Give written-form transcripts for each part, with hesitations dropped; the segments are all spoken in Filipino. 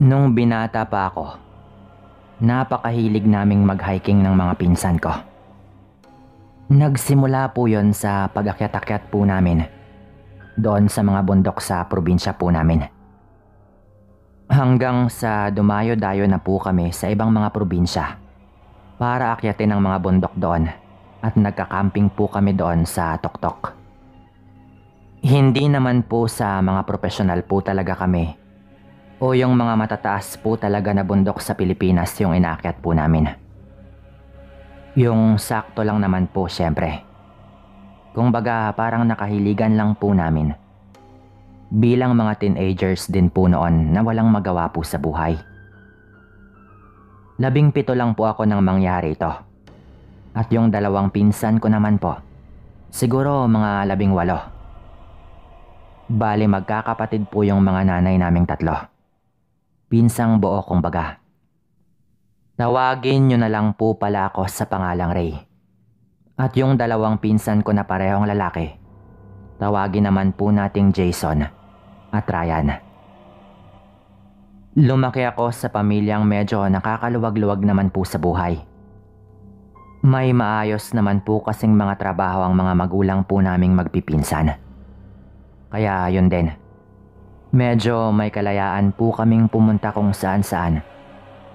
Nung binata pa ako, napakahilig naming mag-hiking ng mga pinsan ko. Nagsimula po yon sa pag-akyat-akyat po namin doon sa mga bundok sa probinsya po namin. Hanggang sa dumayo-dayo na po kami sa ibang mga probinsya para akyatin ang mga bundok doon at nagka-camping po kami doon sa tuktok. Hindi naman po sa mga profesional po talaga kami o yung mga matataas po talaga na bundok sa Pilipinas yung inaakyat po namin. Yung sakto lang naman po syempre. Kung baga parang nakahiligan lang po namin. Bilang mga teenagers din po noon na walang magawa po sa buhay. 17 lang po ako nang mangyari ito. At yung 2 pinsan ko naman po, siguro mga 18. Bali magkakapatid po yung mga nanay naming 3. Pinsang buo kung baga. Tawagin nyo na lang po pala ako sa pangalang Ray. At yung 2 pinsan ko na parehong lalaki, tawagin naman po nating Jason at Ryan. Lumaki ako sa pamilyang medyo nakakaluwag-luwag naman po sa buhay. May maayos naman po kasing mga trabaho ang mga magulang po naming magpipinsan. Kaya yun din. Medyo may kalayaan po kaming pumunta kung saan-saan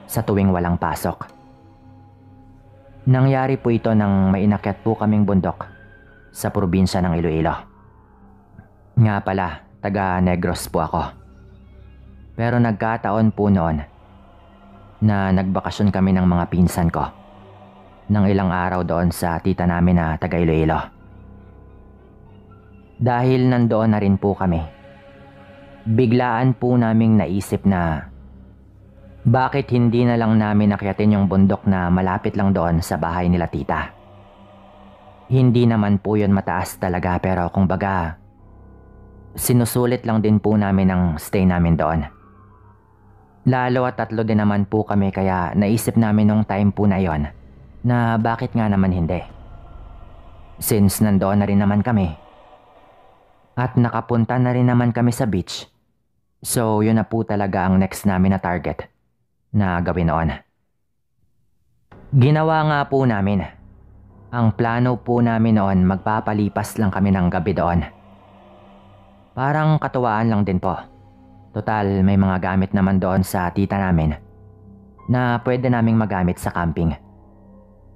sa tuwing walang pasok. Nangyari po ito nang mainakyat po kaming bundok sa probinsya ng Iloilo. Nga pala, taga Negros po ako. Pero nagkataon po noon na nagbakasyon kami ng mga pinsan ko ng ilang araw doon sa tita namin na taga Iloilo. Dahil nandoon na rin po kami, biglaan po naming naisip na bakit hindi na lang namin nakyatin yung bundok na malapit lang doon sa bahay nila tita. Hindi naman po yun mataas talaga pero kung baga, sinusulit lang din po namin ang stay namin doon. Lalo at 3 din naman po kami kaya naisip namin nung time po na yon na bakit nga naman hindi. Since nandoon na rin naman kami at nakapunta na rin naman kami sa beach, so yun na po talaga ang next namin na target na gawin noon. Ginawa nga po namin. Ang plano po namin noon magpapalipas lang kami ng gabi doon. Parang katuwaan lang din po. Total may mga gamit naman doon sa tita namin na pwede naming magamit sa camping.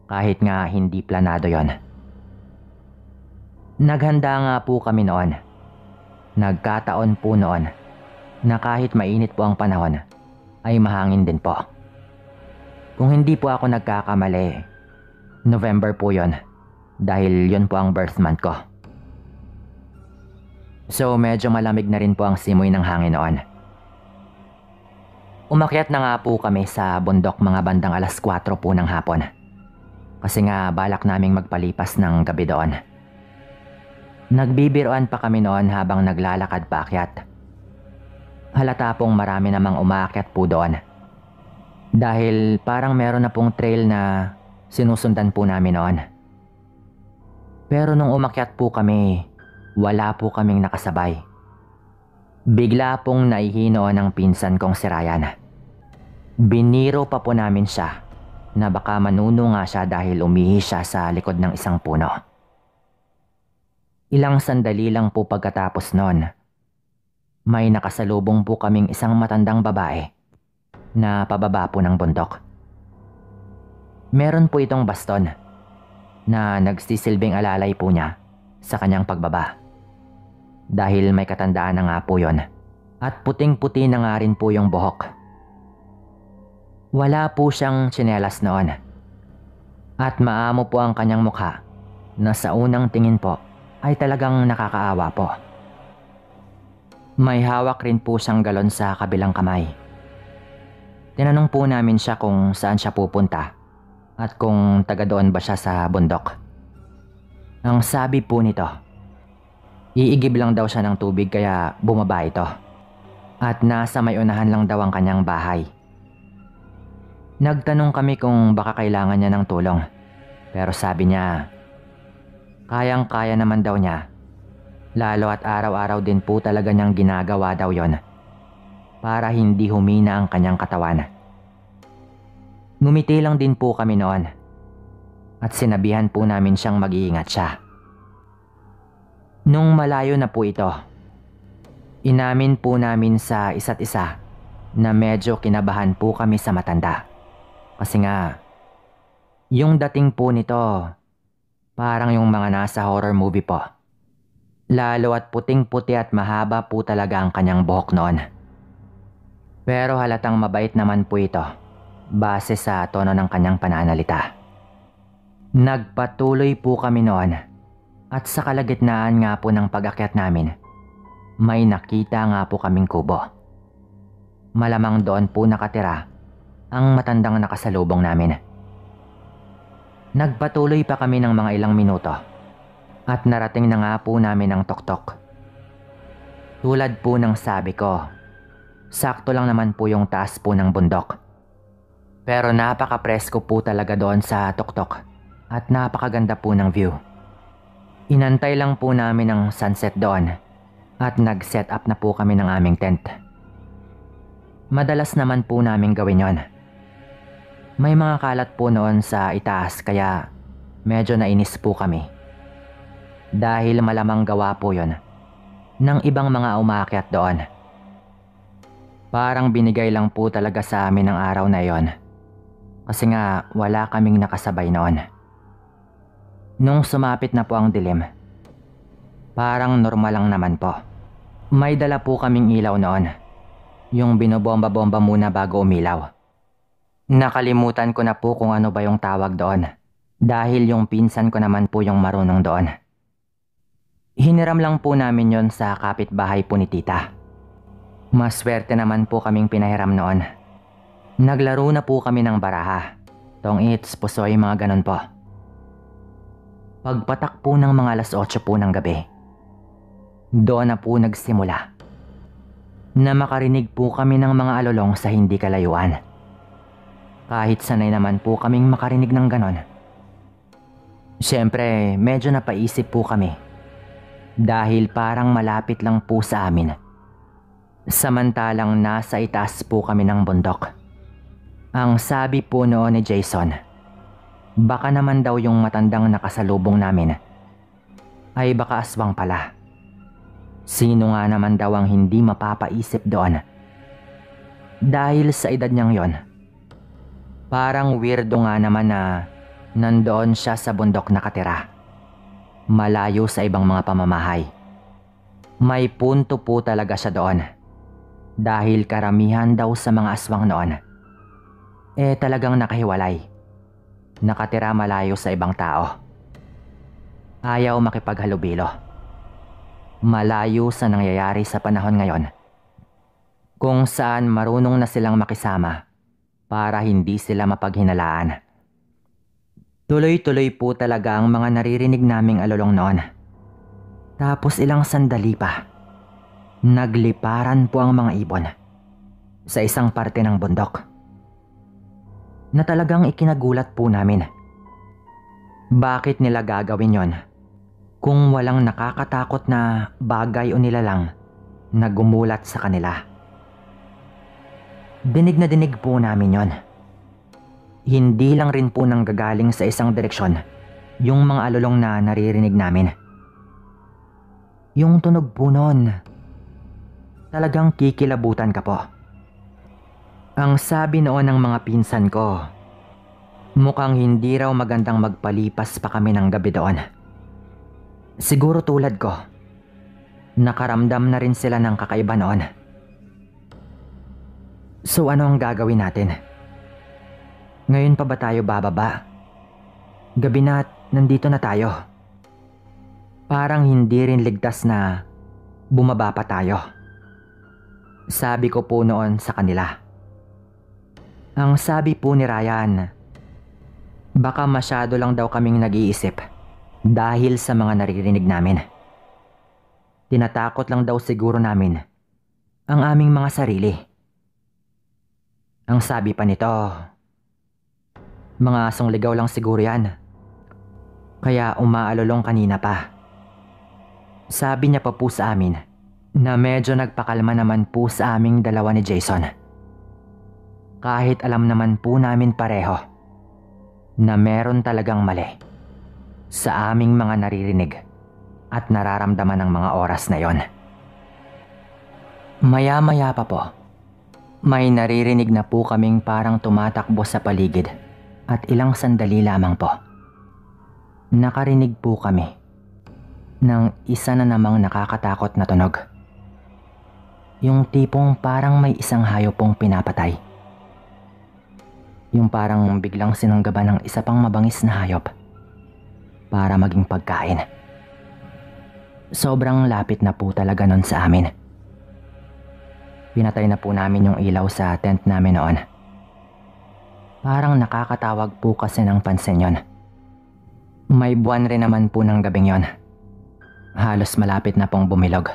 Kahit nga hindi planado yon. Naghanda nga po kami noon. Nagkataon po noon na kahit mainit po ang panahon ay mahangin din po. Kung hindi po ako nagkakamali, November po yon dahil yon po ang birth month ko. So medyo malamig na rin po ang simoy ng hangin noon. Umakyat na nga po kami sa bundok mga bandang 4:00 po ng hapon. Kasi nga balak naming magpalipas ng gabi doon. Nagbibiroan pa kami noon habang naglalakad paakyat. Halata pong marami namang umaakyat po doon. Dahil parang meron na pong trail na sinusundan po namin noon. Pero nung umakyat po kami, wala po kaming nakasabay. Bigla pong naihino ng pinsan kong si Ryan. Biniro pa po namin siya na baka manuno nga siya dahil umihi siya sa likod ng isang puno. Ilang sandali lang po pagkatapos noon, may nakasalubong po kaming isang matandang babae na pababa po ng bundok. Meron po itong baston na nagsisilbing alalay po niya sa kanyang pagbaba. Dahil may katandaan na nga po yon at puting-puti na nga rin po yung buhok. Wala po siyang tsinelas noon at maamo po ang kanyang mukha na sa unang tingin po ay talagang nakakaawa po. May hawak rin po siyang galon sa kabilang kamay. Tinanong po namin siya kung saan siya pupunta at kung taga doon ba siya sa bundok. Ang sabi po nito, iigib lang daw siya ng tubig kaya bumaba ito. At nasa may unahan lang daw ang kanyang bahay. Nagtanong kami kung baka kailangan niya ng tulong. Pero sabi niya, kayang-kaya naman daw niya. Lalo at araw-araw din po talaga niyang ginagawa daw yon. para hindi humina ang kanyang katawan. Ngumiti lang din po kami noon at sinabihan po namin siyang mag-iingat siya. Nung malayo na po ito, inamin po namin sa isa't isa na medyo kinabahan po kami sa matanda. Kasi nga, yung dating po nito, parang yung mga nasa horror movie po. Lalo at puting-puti at mahaba po talaga ang kanyang buhok noon. Pero halatang mabait naman po ito, base sa tono ng kanyang pananalita. Nagpatuloy po kami noon at sa kalagitnaan nga po ng pag-akyat namin, may nakita nga po kaming kubo. Malamang doon po nakatira ang matandang nakasalubong namin. Nagpatuloy pa kami ng mga ilang minuto at narating na nga po namin ang tuktok. Tulad po ng sabi ko, sakto lang naman po yung taas po ng bundok. Pero napaka-presko po talaga doon sa tuktok at napakaganda po ng view. Inantay lang po namin ang sunset doon at nag-set up na po kami ng aming tent. Madalas naman po namin gawin yon. May mga kalat po noon sa itaas kaya medyo nainis po kami. Dahil malamang gawa po yon ng ibang mga umaakyat doon. Parang binigay lang po talaga sa amin ang araw na yon. Kasi nga wala kaming nakasabay noon. Nung sumapit na po ang dilim, parang normal lang naman po. May dala po kaming ilaw noon. Yung binobomba-bomba muna bago umilaw. Nakalimutan ko na po kung ano ba yung tawag doon. Dahil yung pinsan ko naman po yung marunong doon. Hiniram lang po namin yon sa kapitbahay po ni tita. Maswerte naman po kaming pinahiram noon. Naglaro na po kami ng baraha, tong-its, pusoy, mga ganon po. Pagpatak po ng mga 8:00 po ng gabi, doon na po nagsimula na makarinig po kami ng mga alulong sa hindi kalayuan. Kahit sanay naman po kaming makarinig ng ganon. Siyempre, medyo napaisip po kami dahil parang malapit lang po sa amin. Samantalang nasa itaas po kami ng bundok. Ang sabi po noon ni Jason, baka naman daw yung matandang nakasalubong namin ay baka aswang pala. Sino nga naman daw ang hindi mapapaisip doon? Dahil sa edad niyang yon, parang weirdo nga naman na nandoon siya sa bundok nakatira, malayo sa ibang mga pamamahay. May punto po talaga siya doon, dahil karamihan daw sa mga aswang noon talagang nakahiwalay, nakatira malayo sa ibang tao. Ayaw makipaghalubilo. Malayo sa nangyayari sa panahon ngayon, kung saan marunong na silang makisama para hindi sila mapaghinalaan. Tuloy-tuloy po talaga ang mga naririnig naming alulong noon. Tapos ilang sandali pa, nagliparan po ang mga ibon sa isang parte ng bundok na talagang ikinagulat po namin. Bakit nila gagawin yon kung walang nakakatakot na bagay o nilalang na gumulat sa kanila? Dinig na dinig po namin yon. Hindi lang rin po nanggagaling sa isang direksyon yung mga alulong na naririnig namin. Yung tunog po noon, talagang kikilabutan ka po. Ang sabi noon ng mga pinsan ko, mukhang hindi raw magandang magpalipas pa kami ng gabi doon. Siguro tulad ko, nakaramdam na rin sila ng kakaiba noon. So ano ang gagawin natin? Ngayon pa ba tayo bababa? Gabi na at nandito na tayo. Parang hindi rin ligtas na bumaba pa tayo. Sabi ko po noon sa kanila. Ang sabi po ni Ryan, baka masyado lang daw kaming nag-iisip dahil sa mga naririnig namin. Tinatakot lang daw siguro namin ang aming mga sarili. Ang sabi pa nito, mga asong ligaw lang siguro yan, kaya umaalulong kanina pa. Sabi niya pa po sa amin na medyo nagpakalma naman po sa aming dalawa ni Jason. Kahit alam naman po namin pareho na meron talagang mali sa aming mga naririnig at nararamdaman ng mga oras na yon. Maya-maya pa po, may naririnig na po kaming parang tumatakbo sa paligid at ilang sandali lamang po. Nakarinig po kami ng isa na namang nakakatakot na tunog. Yung tipong parang may isang hayop pong pinapatay. Yung parang biglang sinunggaban ng isa pang mabangis na hayop para maging pagkain. Sobrang lapit na po talaga nun sa amin. Pinatay na po namin yung ilaw sa tent namin noon. Parang nakakatawag po kasi ng pansin yon. May buwan rin naman po ng gabing yon. Halos malapit na pong bumilog.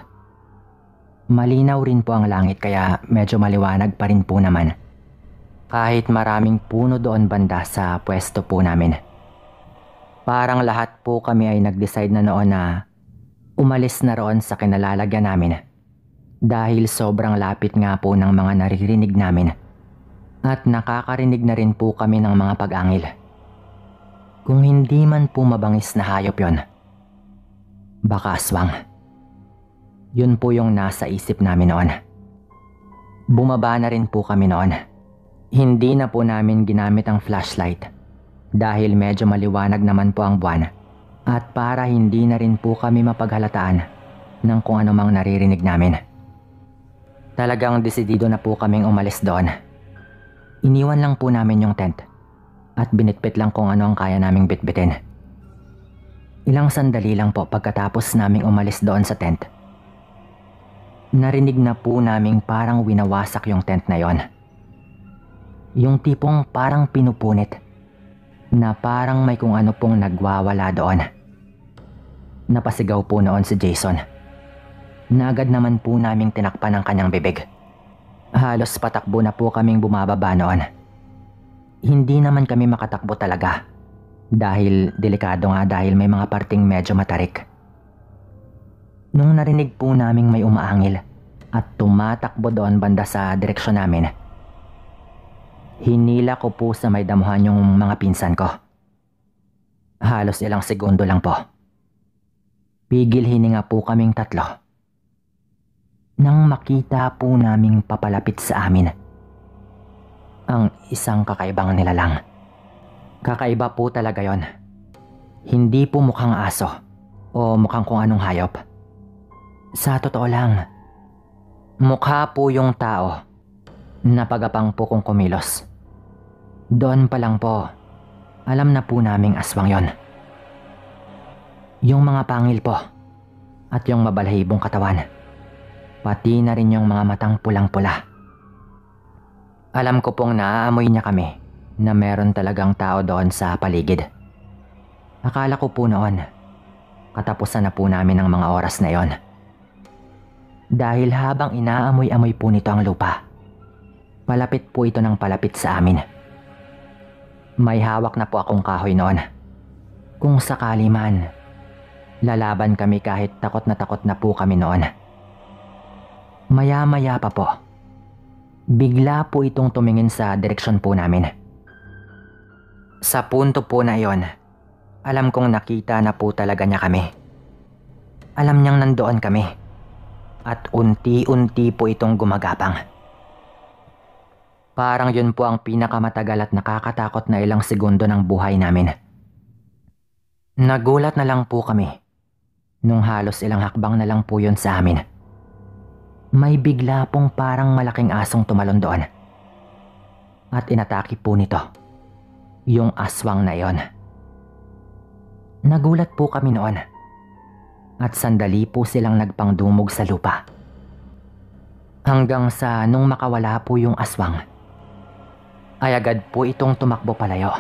Malinaw rin po ang langit kaya medyo maliwanag pa rin po naman. Kahit maraming puno doon banda sa pwesto po namin. Parang lahat po kami ay nag-decide na noon na umalis na roon sa kinalalagyan namin. Dahil sobrang lapit nga po ng mga naririnig namin at nakakarinig na rin po kami ng mga pag-angil. Kung hindi man po mabangis na hayop yon, baka aswang. Yun po yung nasa isip namin noon. Bumaba na rin po kami noon. Hindi na po namin ginamit ang flashlight dahil medyo maliwanag naman po ang buwan at para hindi na rin po kami mapaghalataan ng kung anumang naririnig namin. Talagang desidido na po kaming umalis doon. Iniwan lang po namin yung tent at binitbit lang kung ano ang kaya naming bitbitin. Ilang sandali lang po pagkatapos naming umalis doon sa tent. Narinig na po naming parang winawasak yung tent na yon. Yung tipong parang pinupunit na parang may kung ano pong nagwawala doon. Napasigaw po noon si Jason. Na agad naman po naming tinakpan ang kanyang bibig. Halos patakbo na po kaming bumababa noon. Hindi naman kami makatakbo talaga dahil delikado nga dahil may mga parting medyo matarik. Nung narinig po naming may umaangil at tumatakbo doon banda sa direksyon namin, hinila ko po sa may damuhan yung mga pinsan ko. Halos ilang segundo lang po. Pigil hininga po kaming tatlo nang makita po naming papalapit sa amin ang isang kakaibang nilalang. Kakaiba po talaga yon. Hindi po mukhang aso o mukhang kung anong hayop. Sa totoo lang, mukha po yung tao na pagapang po kung kumilos. Doon pa lang po, alam na po naming aswang yon. Yung mga pangil po at yung mabalahibong katawan. Pati na rin yung mga matang pulang-pula. Alam ko pong naaamoy niya kami na meron talagang tao doon sa paligid. Akala ko po noon, katapusan na po namin ang mga oras na yon. Dahil habang inaamoy-amoy po nito ang lupa, palapit po ito ng palapit sa amin. May hawak na po akong kahoy noon. Kung sakali man, lalaban kami kahit takot na po kami noon. Maya-maya pa po, bigla po itong tumingin sa direksyon po namin. Sa punto po na iyon, alam kong nakita na po talaga niya kami. Alam niyang nandoon kami at unti-unti po itong gumagapang. Parang yun po ang pinakamatagal at nakakatakot na ilang segundo ng buhay namin. Nagulat na lang po kami nung halos ilang hakbang na lang po yun sa amin. May bigla pong parang malaking asong tumalon doon. At inatake po nito yung aswang na iyon. Nagulat po kami noon. At sandali po silang nagpangdumog sa lupa. Hanggang sa nung makawala po yung aswang, ay agad po itong tumakbo palayo.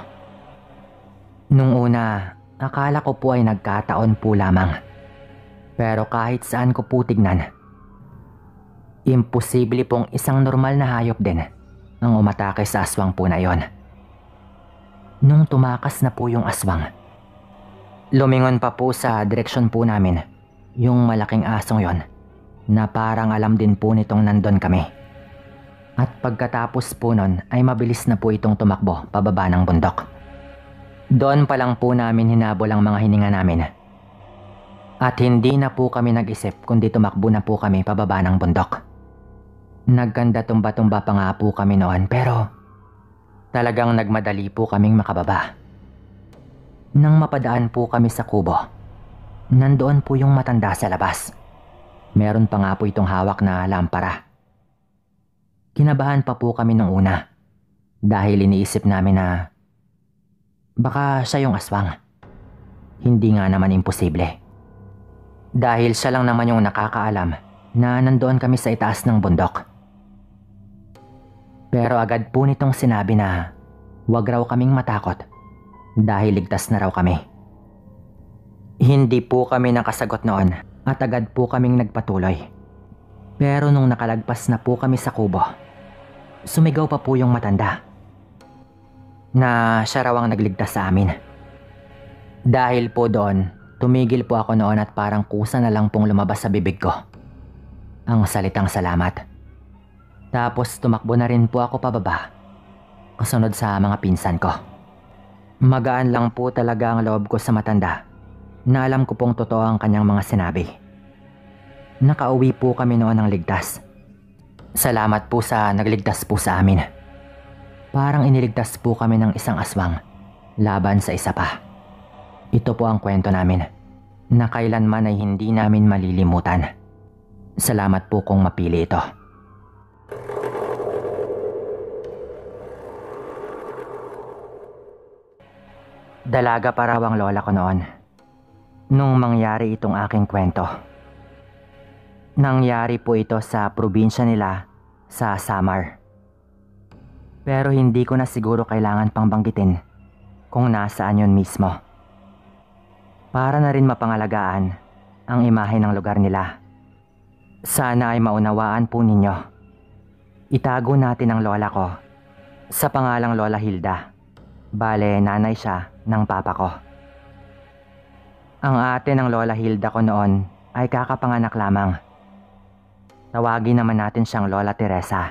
Nung una, akala ko po ay nagkataon po lamang. Pero kahit saan ko po tignan, imposible pong isang normal na hayop din ang umatake sa aswang po na yon. Nung tumakas na po yung aswang, lumingon pa po sa direksyon po namin yung malaking asong yon na parang alam din po nitong nandun kami. At pagkatapos po nun ay mabilis na po itong tumakbo pababa ng bundok. Doon pa lang po namin hinabol ang mga hininga namin. At hindi na po kami nag-isip kundi tumakbo na po kami pababa ng bundok. Nagkanda tumba-tumba pa nga po kami noon pero talagang nagmadali po kaming makababa. Nang mapadaan po kami sa kubo, nandoon po yung matanda sa labas. Meron pa nga po itong hawak na lampara. Kinabahan pa po kami nung una dahil iniisip namin na baka siya yung aswang. Hindi nga naman imposible. Dahil siya lang naman yung nakakaalam na nandoon kami sa itaas ng bundok. Pero agad po nitong sinabi na wag raw kaming matakot dahil ligtas na raw kami. Hindi po kami nakasagot noon at agad po kaming nagpatuloy. Pero nung nakalagpas na po kami sa kubo, sumigaw pa po yung matanda na siya raw ang nagligtas sa amin. Dahil po doon, tumigil po ako noon at parang kusa na lang pong lumabas sa bibig ko ang salitang salamat. Tapos tumakbo na rin po ako pababa, kasunod sa mga pinsan ko. Magaan lang po talaga ang loob ko sa matanda na alam ko pong totoo ang kanyang mga sinabi. Nakauwi po kami noon ng ligtas. Salamat po sa nagligtas po sa amin. Parang iniligtas po kami ng isang aswang laban sa isa pa. Ito po ang kwento namin na kailanman ay hindi namin malilimutan. Salamat po kung mapili ito. Dalaga pa raw ang lola ko noon nung mangyari itong aking kwento. Nangyari po ito sa probinsya nila sa Samar. Pero hindi ko na siguro kailangan pang banggitin kung nasaan yun mismo. Para na rin mapangalagaan ang imahe ng lugar nila. Sana ay maunawaan po ninyo. Itago natin ang lola ko sa pangalang Lola Hilda. Bale, nanay siya ng papa ko. Ang ate ng Lola Hilda ko noon ay kakapanganak lamang. Tawagin naman natin siyang Lola Teresa.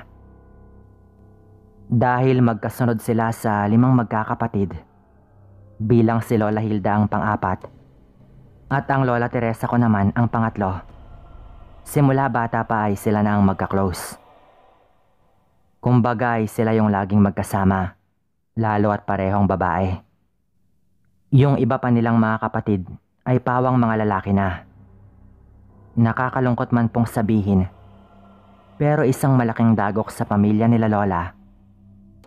Dahil magkasunod sila sa 5 magkakapatid, bilang si Lola Hilda ang pang-4 at ang Lola Teresa ko naman ang pangatlo. Simula bata pa ay sila na ang magka-close. Kumbaga ay sila yung laging magkasama, lalo at parehong babae. Yung iba pa nilang mga kapatid ay pawang mga lalaki na. Nakakalungkot man pong sabihin, pero isang malaking dagok sa pamilya nila Lola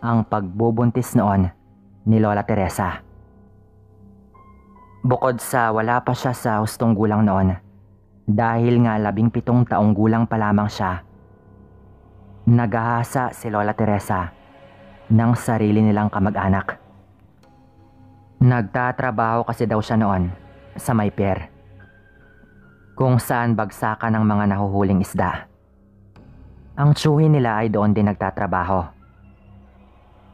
ang pagbubuntis noon ni Lola Teresa. Bukod sa wala pa siya sa hustong gulang noon, dahil nga 17 taong gulang pa lamang siya, nagahasa si Lola Teresa ng sarili nilang kamag-anak. Nagtatrabaho kasi daw siya noon sa may pier, kung saan bagsakan ng mga nahuhuling isda. Ang tsuhin nila ay doon din nagtatrabaho.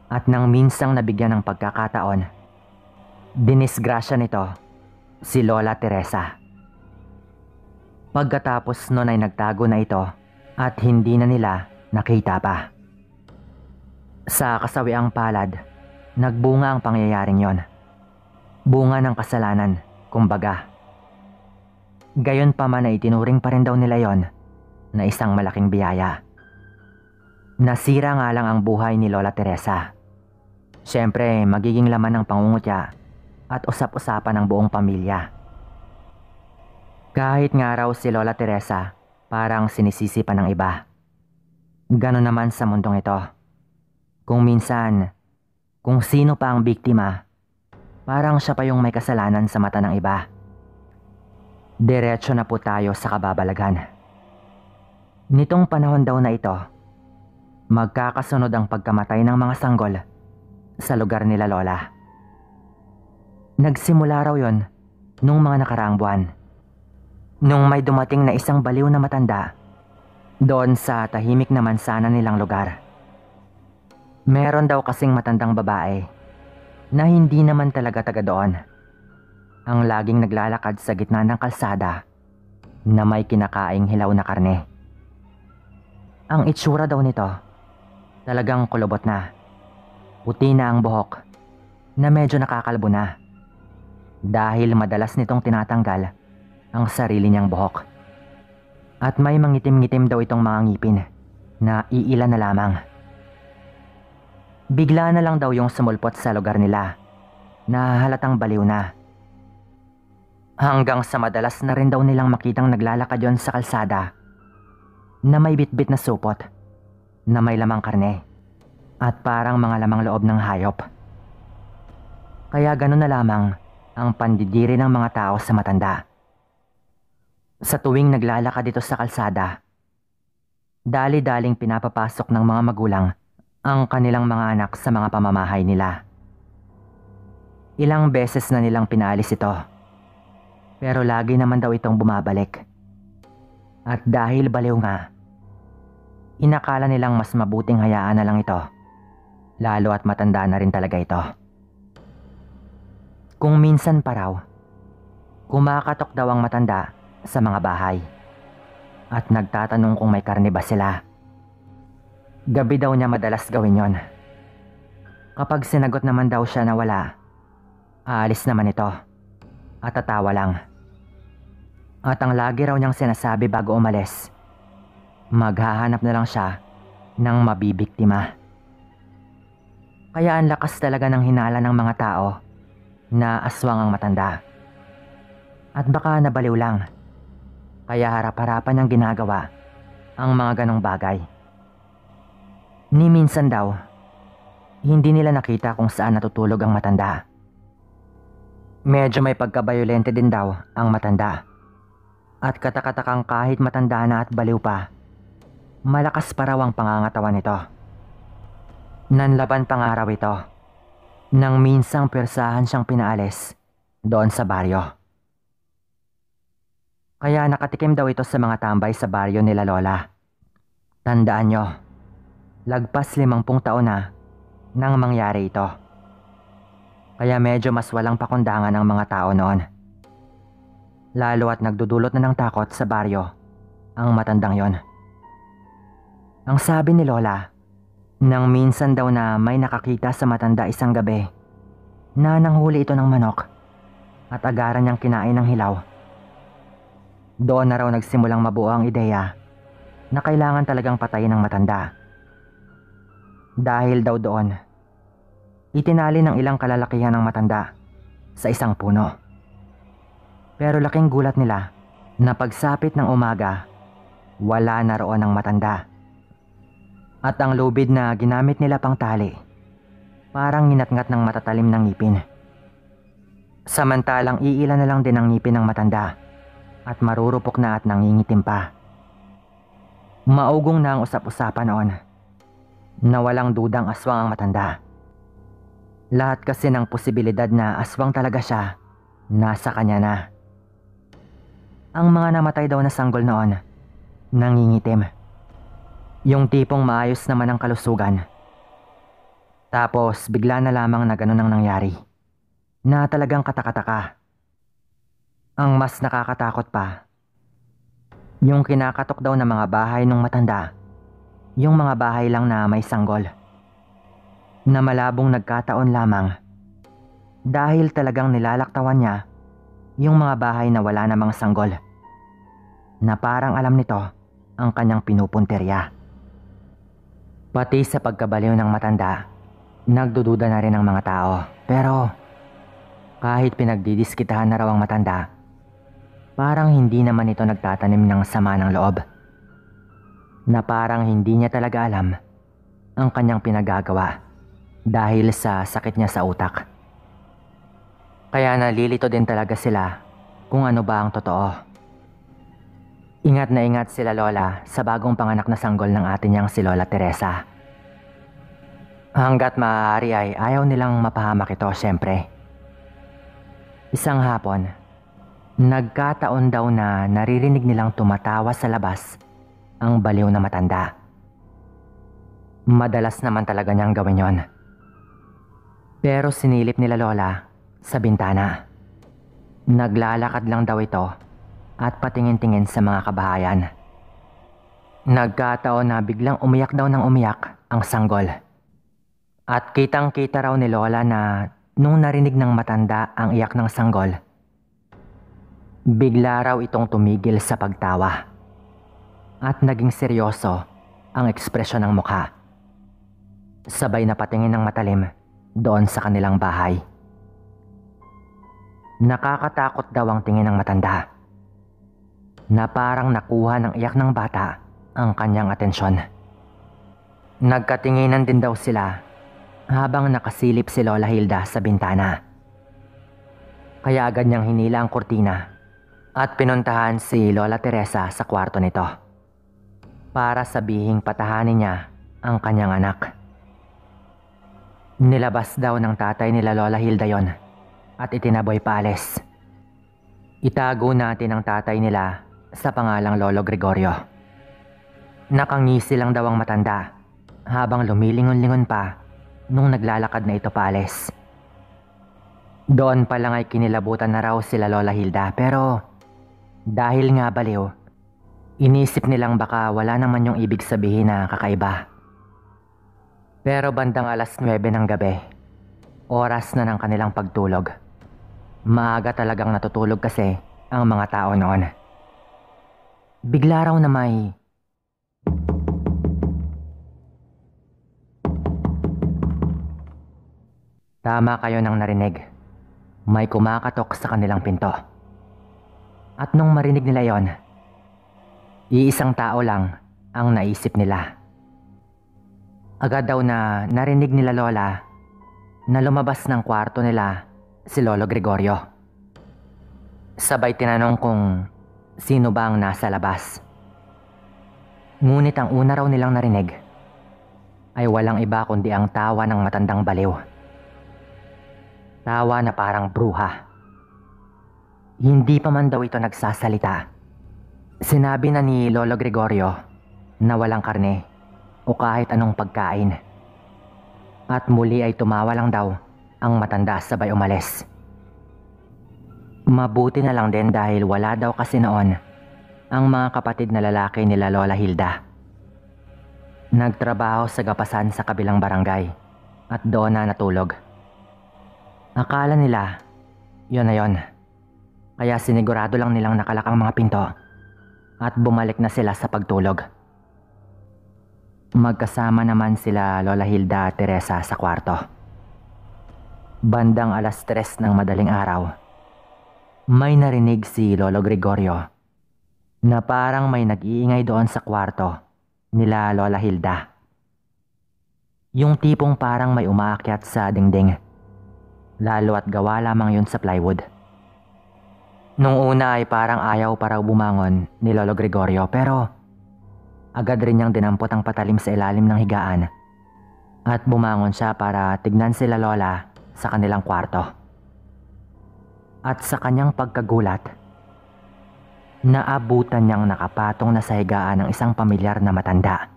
At nang minsang nabigyan ng pagkakataon, dinisgrasya nito si Lola Teresa. Pagkatapos nun ay nagtago na ito at hindi na nila nakita pa. Sa kasawiang palad, nagbunga ang pangyayaring yon. Bunga ng kasalanan, kumbaga. Gayon pa man ay itinuring pa rin daw nila yon na isang malaking biyaya. Nasira nga lang ang buhay ni Lola Teresa. Siyempre, magiging laman ng pangungutya at usap-usapan ng buong pamilya. Kahit nga raw si Lola Teresa, parang sinisisi pa ng iba. Ganon naman sa mundong ito. Kung minsan, kung sino pa ang biktima, parang siya pa yung may kasalanan sa mata ng iba. Diretso na po tayo sa kababalaghan. Nitong panahon daw na ito, magkakasunod ang pagkamatay ng mga sanggol sa lugar nila Lola. Nagsimula raw yon nung mga nakaraang buwan, nung may dumating na isang baliw na matanda doon sa tahimik na mansana nilang lugar. Meron daw kasing matandang babae na hindi naman talaga taga doon, ang laging naglalakad sa gitna ng kalsada na may kinakaing hilaw na karne. Ang itsura daw nito, talagang kulubot na. Puti na ang buhok na medyo nakakalbo na dahil madalas nitong tinatanggal ang sarili niyang buhok. At may mangitim-ngitim daw itong mga ngipin na iilan na lamang. Bigla na lang daw yung sumulpot sa lugar nila na halatang baliw na. Hanggang sa madalas na rin daw nilang makitang naglalakad yon sa kalsada na may bitbit na supot na may lamang karne at parang mga lamang loob ng hayop. Kaya ganun na lamang ang pandidiri ng mga tao sa matanda. Sa tuwing naglalakad dito sa kalsada, dali-daling pinapapasok ng mga magulang ang kanilang mga anak sa mga pamamahay nila. Ilang beses na nilang pinaalis ito, pero lagi naman daw itong bumabalik. At dahil baliw nga, inakala nilang mas mabuting hayaan na lang ito, lalo at matanda na rin talaga ito. Kung minsan pa raw, kumakatok daw ang matanda sa mga bahay at nagtatanong kung may karne ba sila. Gabi daw niya madalas gawin yon. Kapag sinagot naman daw siya na wala, aalis naman ito at tatawa lang. At ang lagi raw niyang sinasabi bago umalis, maghahanap na lang siya ng mabibiktima. Kaya ang lakas talaga ng hinala ng mga tao na aswang ang matanda. At baka nabaliw lang, kaya harap-harapan niyang ginagawa ang mga ganong bagay. Ni minsan daw, hindi nila nakita kung saan natutulog ang matanda. Medyo may pagkabayolente din daw ang matanda. At katakatakang kahit matanda na at baliw pa, malakas pa raw ang pangangatawan nito. Nanlaban pang araw ito, nang minsang persahan siyang pinaalis doon sa baryo. Kaya nakatikim daw ito sa mga tambay sa baryo nila Lola. Tandaan nyo, lagpas 50 taon na nang mangyari ito. Kaya medyo mas walang pakundangan ang mga tao noon. Lalo at nagdudulot na ng takot sa baryo ang matandang yon. Ang sabi ni Lola, nang minsan daw na may nakakita sa matanda isang gabi na nanghuli ito ng manok at agaran niyang kinain ng hilaw. Doon na raw nagsimulang mabuo ang ideya na kailangan talagang patayin ng matanda. Dahil daw doon, itinali ng ilang kalalakihan ng matanda sa isang puno. Pero laking gulat nila na pagsapit ng umaga, wala na roon ang matanda. At ang lubid na ginamit nila pang tali, parang nginatngat ng matatalim ng ngipin. Samantalang iilan na lang din ang ngipin ng matanda at marurupok na at nangingitim pa. Maugong na ang usap-usapan noon na walang dudang aswang ang matanda. Lahat kasi ng posibilidad na aswang talaga siya, nasa kanya na. Ang mga namatay daw na sanggol noon, nangingitim. Yung tipong maayos naman ang kalusugan. Tapos bigla na lamang na ganun ang nangyari, na talagang katakataka. Ang mas nakakatakot pa, yung kinakatok daw ng mga bahay ng matanda, yung mga bahay lang na may sanggol, na malabong nagkataon lamang dahil talagang nilalaktawan niya yung mga bahay na wala namang sanggol, na parang alam nito ang kanyang pinupunterya. Pati sa pagkabaliw ng matanda, nagdududa na rin ang mga tao. Pero kahit pinagdidiskitahan na raw ang matanda, parang hindi naman ito nagtatanim ng sama ng loob. Na parang hindi niya talaga alam ang kanyang pinagagawa dahil sa sakit niya sa utak. Kaya nalilito din talaga sila kung ano ba ang totoo. Ingat na ingat sila Lola sa bagong panganak na sanggol ng ate niyang si Lola Teresa. Hanggat maaari ay ayaw nilang mapahamak ito syempre. Isang hapon, nagkataon daw na naririnig nilang tumatawa sa labas ang baliw na matanda. Madalas naman talaga niyang gawin yon. Pero sinilip nila Lola sa bintana. Naglalakad lang daw ito at patingin-tingin sa mga kabahayan. Nagkataon na biglang umiyak daw ng umiyak ang sanggol. At kitang-kita raw ni Lola na nung narinig ng matanda ang iyak ng sanggol, bigla raw itong tumigil sa pagtawa. At naging seryoso ang ekspresyon ng mukha. Sabay na patingin ng matalim doon sa kanilang bahay. Nakakatakot daw ang tingin ng matanda, na parang nakuha ng iyak ng bata ang kanyang atensyon. Nagkatinginan din daw sila habang nakasilip si Lola Hilda sa bintana. Kaya agad niyang hinila ang kurtina at pinuntahan si Lola Teresa sa kwarto nito para sabihing patahanin niya ang kanyang anak. Nilabas daw ng tatay nila Lola Hilda yon at itinaboy paalis. Itago natin ang tatay nila sa pangalang Lolo Gregorio. Nakangisi lang daw ang matanda habang lumilingon-lingon pa nung naglalakad na ito paalis. Doon pa lang ay kinilabutan na raw sila Lola Hilda, pero dahil nga baliw, inisip nilang baka wala naman yung ibig sabihin na kakaiba. Pero bandang 9:00 ng gabi, oras na ng kanilang pagtulog. Maaga talagang natutulog kasi ang mga tao noon. Bigla raw na may tama kayo nang narinig. May kumakatok sa kanilang pinto. At nung marinig nila yon, iisang tao lang ang naisip nila. Agad daw na narinig nila Lola na lumabas ng kwarto nila si Lolo Gregorio. Sabay tinanong kung sino ba ang nasa labas. Ngunit ang una raw nilang narinig ay walang iba kundi ang tawa ng matandang baliw. Tawa na parang bruha. Hindi pa man daw ito nagsasalita. Sinabi na ni Lolo Gregorio na walang karne o kahit anong pagkain. At muli ay tumawa lang daw ang matanda sabay umalis. Mabuti na lang din dahil wala daw kasi noon ang mga kapatid na lalaki nila Lola Hilda. Nagtrabaho sa gapasan sa kabilang barangay at doon na natulog. Akala nila yun na yun. Kaya sinigurado lang nilang nakalak ang mga pinto at bumalik na sila sa pagtulog. Magkasama naman sila Lola Hilda at Teresa sa kwarto. Bandang 3:00 ng madaling araw, may narinig si Lolo Gregorio na parang may nag-iingay doon sa kwarto nila Lola Hilda. Yung tipong parang may umaakyat sa dingding, lalo at gawa lamang yun sa plywood. Nung una ay parang ayaw para bumangon ni Lolo Gregorio, pero agad rin niyang dinampot ang patalim sa ilalim ng higaan at bumangon siya para tignan sila Lola sa kanilang kwarto. At sa kanyang pagkagulat, naabutan niyang nakapatong na sa higaan ng isang pamilyar na matanda.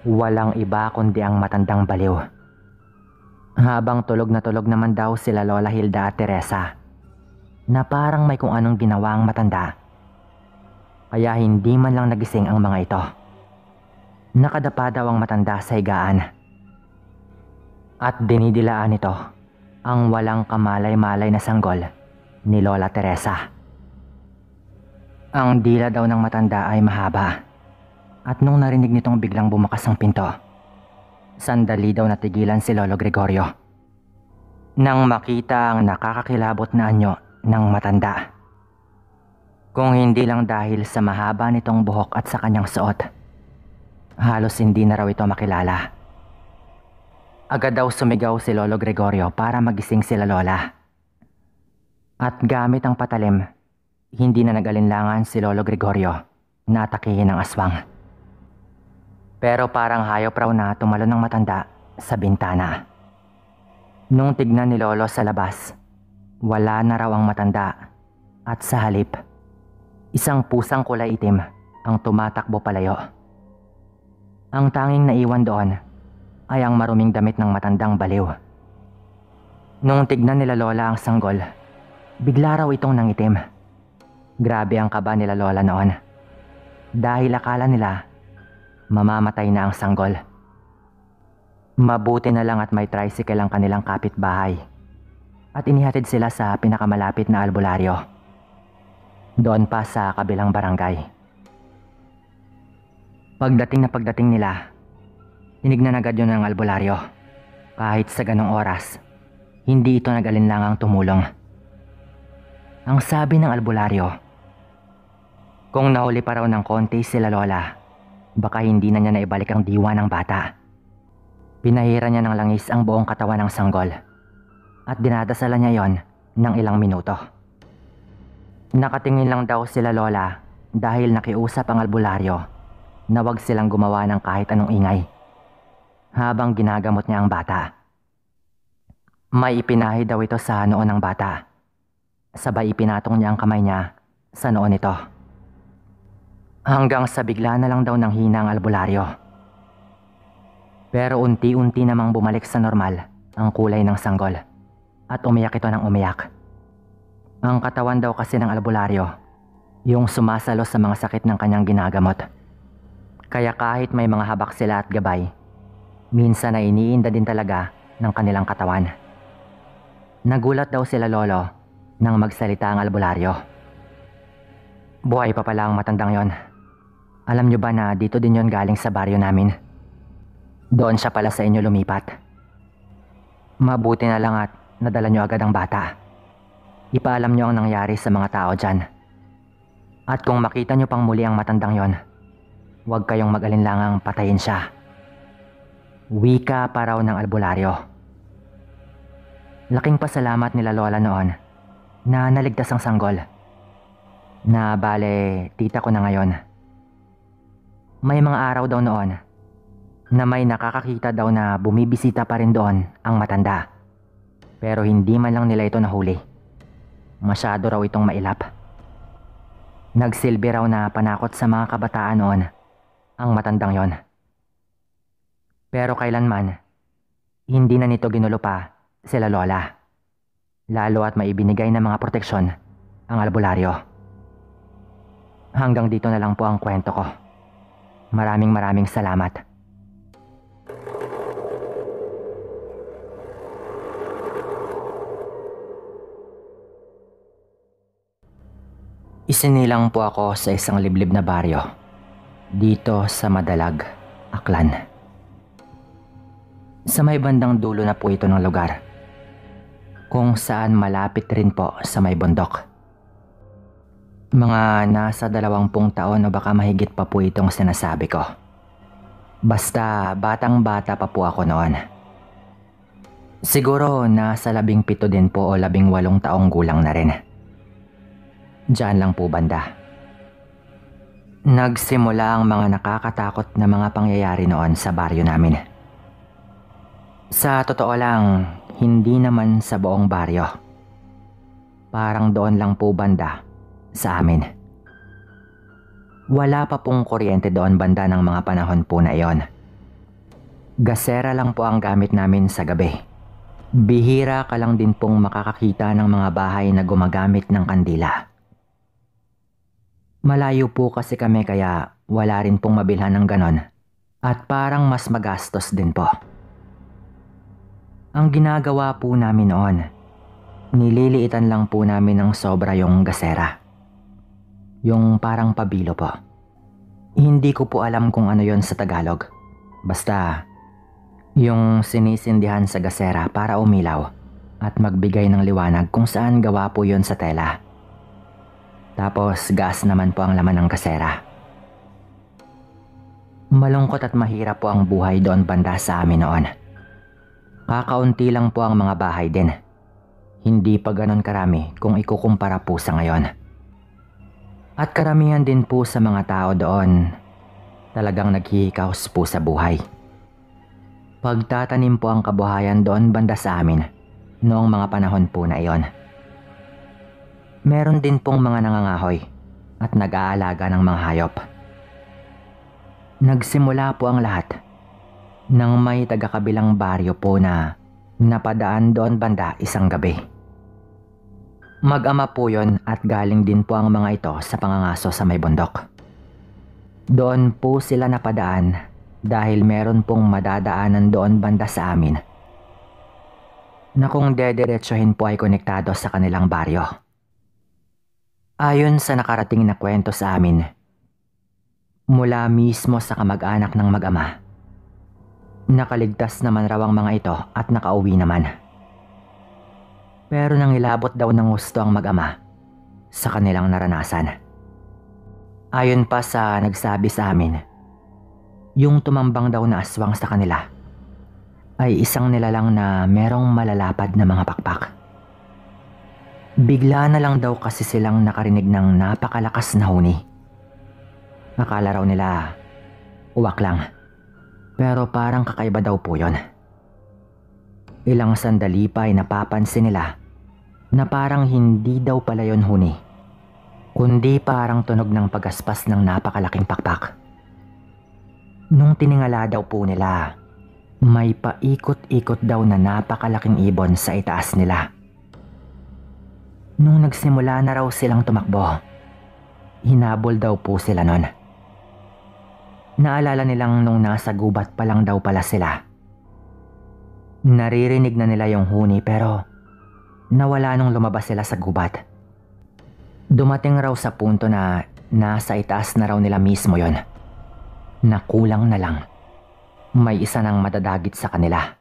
Walang iba kundi ang matandang baliw. Habang tulog naman daw sila Lola Hilda at Teresa, na parang may kung anong ginawa ang matanda. Kaya hindi man lang nagising ang mga ito. Nakadapa daw ang matanda sa higaan. At dinidilaan ito ang walang kamalay-malay na sanggol ni Lola Teresa. Ang dila daw ng matanda ay mahaba. At nung narinig nitong biglang bumakas ang pinto, sandali daw natigilan si Lolo Gregorio nang makita ang nakakakilabot na anyo ng matanda. Kung hindi lang dahil sa mahaba nitong buhok at sa kanyang suot, halos hindi na raw ito makilala. Agad daw sumigaw si Lolo Gregorio para magising sila Lola. At gamit ang patalim, hindi na nag-alinlangan si Lolo Gregorio na atakihin ng aswang. Pero parang hayop raw na tumalon ng matanda sa bintana. Nung tignan ni Lolo sa labas, wala na raw ang matanda at sa halip, isang pusang kulay itim ang tumatakbo palayo. Ang tanging naiwan doon ay ang maruming damit ng matandang baliw. Nung tignan nila Lola ang sanggol, bigla raw itong nangitim. Grabe ang kaba nila lola noon. Dahil akala nila mamamatay na ang sanggol. Mabuti na lang at may tricycle ang kanilang kapitbahay at inihatid sila sa pinakamalapit na albularyo. Doon pa sa kabilang barangay. Pagdating nila, tinignan agad yun ng albularyo. Kahit sa ganong oras, hindi ito nag-alinlangang tumulong. Ang sabi ng albularyo, kung nahuli pa raw ng konti sila lola, baka hindi na niya naibalik ang diwa ng bata. Pinahira niya ng langis ang buong katawan ng sanggol at dinadasalan niya yon ng ilang minuto. Nakatingin lang daw sila lola dahil nakiusap ang albularyo na wag silang gumawa ng kahit anong ingay habang ginagamot niya ang bata. May ipinahi daw ito sa noo ng bata. Sabay ipinatong niya ang kamay niya sa noo nito. Hanggang sa bigla na lang daw ng hina ang albularyo. Pero unti-unti namang bumalik sa normal ang kulay ng sanggol at umiyak ito ng umiyak. Ang katawan daw kasi ng albularyo yung sumasalo sa mga sakit ng kanyang ginagamot. Kaya kahit may mga habak sila at gabay, minsan ay iniinda din talaga ng kanilang katawan. Nagulat daw sila lolo nang magsalita ang albularyo. Buhay pa pala ang matandang yon. Alam nyo ba na dito din yon galing sa baryo namin? Doon siya pala sa inyo lumipat. Mabuti na lang at nadala nyo agad ang bata. Ipaalam nyo ang nangyari sa mga tao dyan. At kung makita nyo pang muli ang matandang yon, huwag kayong mag-alinlangang patayin siya. Wika pa raw ng albularyo. Laking pasalamat nila lola noon na naligtas ang sanggol. Na bale, tita ko na ngayon. May mga araw daw noon na may nakakakita daw na bumibisita pa rin doon ang matanda. Pero hindi man lang nila ito nahuli. Masyado raw itong mailap. Nagsilbi raw na panakot sa mga kabataan noon ang matandang yon. Pero kailanman, hindi na nito ginulo pa sila lola. Lalo at may ibinigay na mga proteksyon ang albularyo. Hanggang dito na lang po ang kwento ko. Maraming salamat. Isinilang po ako sa isang liblib na baryo dito sa Madalag, Aklan. Sa may bandang dulo na po ito ng lugar, kung saan malapit rin po sa may bundok. Mga nasa 20 taon o baka mahigit pa po itong sinasabi ko. Basta batang-bata pa po ako noon. Siguro nasa 17 din po o 18 taong gulang na rin. Diyan lang po banda. Nagsimula ang mga nakakatakot na mga pangyayari noon sa baryo namin. Sa totoo lang, hindi naman sa buong baryo. Parang doon lang po banda sa amin. Wala pa pong kuryente doon banda ng mga panahon po na iyon. Gasera lang po ang gamit namin sa gabi. Bihira ka lang din pong makakakita ng mga bahay na gumagamit ng kandila. Malayo po kasi kami kaya wala rin pong mabilhan ng ganon at parang mas magastos din po. Ang ginagawa po namin noon, nililiitan lang po namin ng sobra yung gasera. Yung parang pabilo po. Hindi ko po alam kung ano yon sa Tagalog. Basta, yung sinisindihan sa gasera para umilaw at magbigay ng liwanag kung saan gawa po yon sa tela. Tapos gas naman po ang laman ng gasera. Malungkot at mahirap po ang buhay doon banda sa amin noon. Kakaunti lang po ang mga bahay din. Hindi pa ganon karami kung ikukumpara po sa ngayon. At karamihan din po sa mga tao doon talagang naghihikaos po sa buhay. Pagtatanim po ang kabuhayan doon banda sa amin noong mga panahon po na iyon. Meron din pong mga nangangahoy at nag-aalaga ng mga hayop. Nagsimula po ang lahat nang may taga-kabilang baryo po na napadaan doon banda isang gabi. Mag-ama po yon at galing din po ang mga ito sa pangangaso sa may bundok. Doon po sila napadaan dahil meron pong madadaanan doon banda sa amin na kung dediretsohin po ay konektado sa kanilang baryo. Ayon sa nakarating na kwento sa amin, mula mismo sa kamag-anak ng mag-ama, nakaligtas naman raw ang mga ito at nakauwi naman. Pero nangilabot daw ng gusto ang mag-ama sa kanilang naranasan. Ayon pa sa nagsabi sa amin, yung tumambang daw na aswang sa kanila ay isang nilalang na merong malalapad na mga pakpak. Bigla na lang daw kasi silang nakarinig ng napakalakas na huni. Akala raw nila uwak lang, pero parang kakaiba daw po yon. Ilang sandali pa ay napapansin nila na parang hindi daw pala yon huni, kundi parang tunog ng pagaspas ng napakalaking pakpak. Nung tiningala daw po nila, may paikot-ikot daw na napakalaking ibon sa itaas nila. Nung nagsimula na raw silang tumakbo, hinabol daw po sila nun. Naalala nilang nung nasa gubat pa lang daw pala sila. Naririnig na nila yung huni pero nawala nung lumabas sila sa gubat. Dumating raw sa punto na nasa itaas na raw nila mismo yon. Nakulang na lang may isa nang madadagit sa kanila.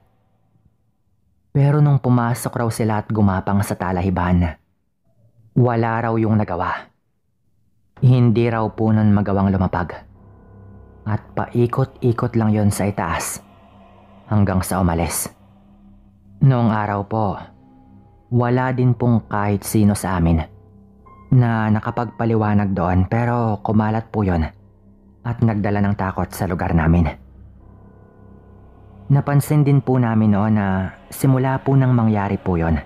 Pero nung pumasok raw sila at gumapang sa talahiban, wala raw yung nagawa. Hindi raw po nun magawang lumapag. At paikot-ikot lang yon sa itaas hanggang sa umalis. Noong araw po, wala din pong kahit sino sa amin na nakapagpaliwanag doon, pero kumalat po yon at nagdala ng takot sa lugar namin. Napansin din po namin noon na simula po nang mangyari po yon,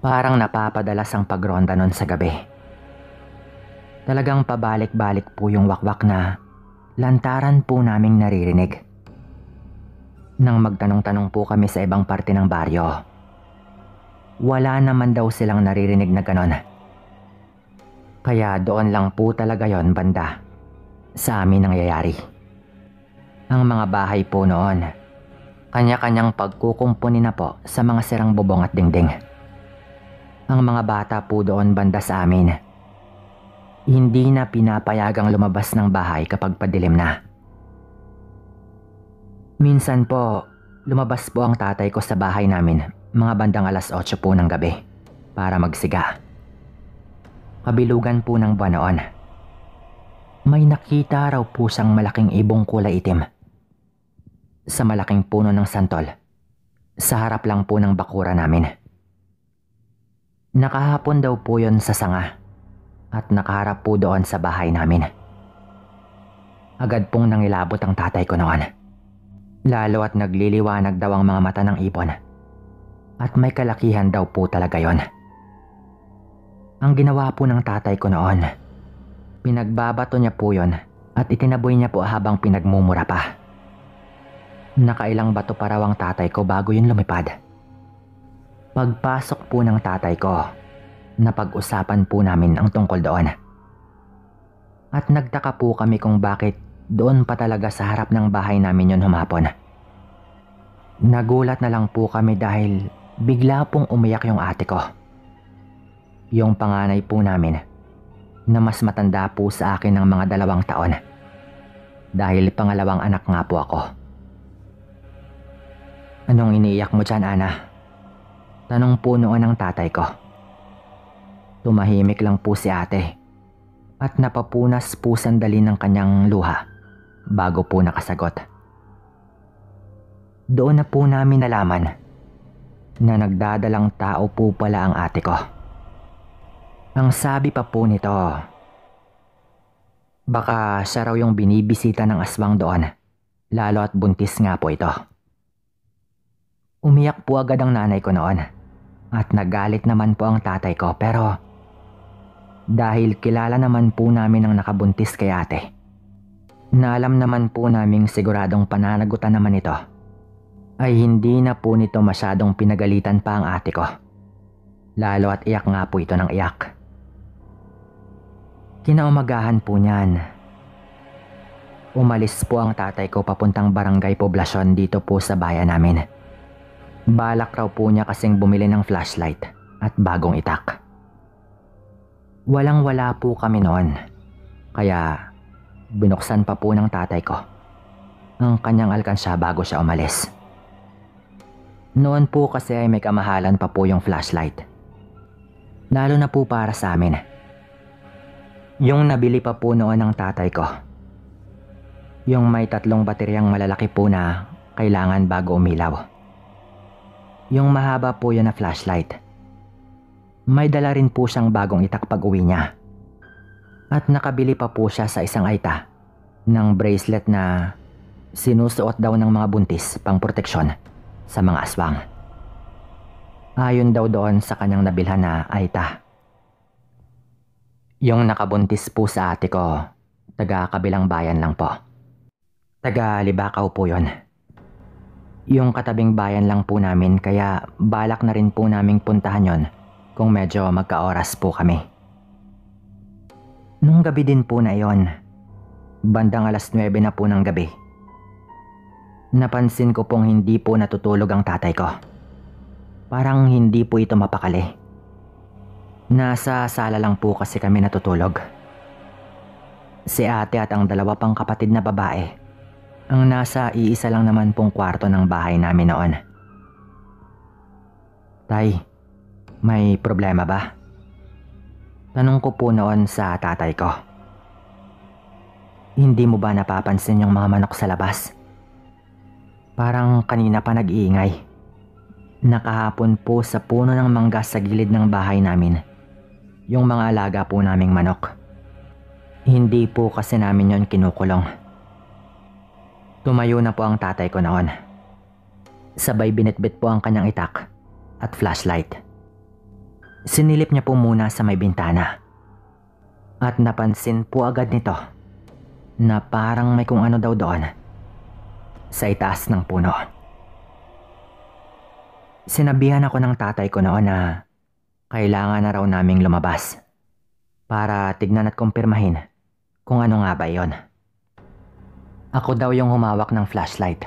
parang napapadalas ang pagronda noon sa gabi. Talagang pabalik-balik po yung wakwak na lantaran po naming naririnig. Nang magtanong-tanong po kami sa ibang parte ng baryo, wala naman daw silang naririnig na ganon. Kaya doon lang po talaga yon banda sa amin nangyayari. Ang mga bahay po noon, kanya-kanyang pagkukumpuni na po sa mga sirang bubong at dingding. Ang mga bata po doon banda sa amin, hindi na pinapayagang lumabas ng bahay kapag padilim na. Minsan po, lumabas po ang tatay ko sa bahay namin mga bandang 8:00 po ng gabi para magsiga. Kabilugan po ng buwan noon. May nakita raw po siyang malaking ibong kulay itim sa malaking puno ng santol sa harap lang po ng bakura namin. Nakahapon daw po yon sa sanga at nakaharap po doon sa bahay namin. Agad pong nangilabot ang tatay ko noon, lalo at nagliliwanag daw ang mga mata ng ibon at may kalakihan daw po talaga yon. Ang ginawa po ng tatay ko noon, pinagbabato niya po yon at itinaboy niya po habang pinagmumura pa. Nakailang bato pa raw ang tatay ko bago yun lumipad. Pagpasok po ng tatay ko, napag-usapan po namin ang tungkol doon. At nagtaka po kami kung bakit doon pa talaga sa harap ng bahay namin yun humapon. Nagulat na lang po kami dahil bigla pong umiyak yung ate ko. Yung panganay po namin na mas matanda po sa akin ng mga 2 taon. Dahil pangalawang anak nga po ako. Anong iniiyak mo dyan, Ana? Tanong po noon ng tatay ko. Tumahimik lang po si ate at napapunas po sandali ng kanyang luha bago po nakasagot. Doon na po namin nalaman na nagdadalang tao po pala ang ate ko. Ang sabi pa po nito, baka siya raw yung binibisita ng aswang doon, lalo at buntis nga po ito. Umiyak po agad ang nanay ko noon at nagalit naman po ang tatay ko, pero dahil kilala naman po namin ang nakabuntis kay ate, na alam naman po naming siguradong pananagutan naman ito, ay hindi na po nito masyadong pinagalitan pa ang ate ko. Lalo at iyak nga po ito ng iyak. Kinaumagahan po niyan, umalis po ang tatay ko papuntang barangay poblasyon dito po sa bayan namin. Balak raw po niya kasing bumili ng flashlight at bagong itak. Walang-wala po kami noon, kaya binuksan pa po ng tatay ko ang kanyang alkansya bago siya umalis. Noon po kasi ay may kamahalan pa po yung flashlight, lalo na po para sa amin. Yung nabili pa po noon ng tatay ko, yung may 3 bateryang malalaki po na kailangan bago umilaw. Yung mahaba po yun na flashlight. May dala rin po siyang bagong itak pag uwi niya. At nakabili pa po siya sa isang aita ng bracelet na sinusuot daw ng mga buntis pang proteksyon sa mga aswang. Ayon daw doon sa kanyang nabilhan na aita. Yung nakabuntis po sa ate ko, taga kabilang bayan lang po. Taga Libakaw po yun. Yung katabing bayan lang po namin, kaya balak na rin po naming puntahan yon kung medyo magkaoras po kami. Nung gabi din po na yon, bandang 9:00 na po ng gabi, napansin ko pong hindi po natutulog ang tatay ko. Parang hindi po ito mapakali. Nasa sala lang po kasi kami natutulog. Si ate at ang 2 pang kapatid na babae ang nasa iisa lang naman pong kwarto ng bahay namin noon. Tay, may problema ba? Tanong ko po noon sa tatay ko. Hindi mo ba napapansin yung mga manok sa labas? Parang kanina pa nag-iingay. Nakahapon po sa puno ng mangga sa gilid ng bahay namin yung mga alaga po naming manok. Hindi po kasi namin yon kinukulong. Tumayo na po ang tatay ko noon. Sabay binitbit po ang kanyang itak at flashlight. Sinilip niya po muna sa may bintana. At napansin po agad nito na parang may kung ano daw doon sa itaas ng puno. Sinabihan ako ng tatay ko noon na kailangan na raw naming lumabas para tignan at kumpirmahin kung ano nga ba yon. Ako daw yung humawak ng flashlight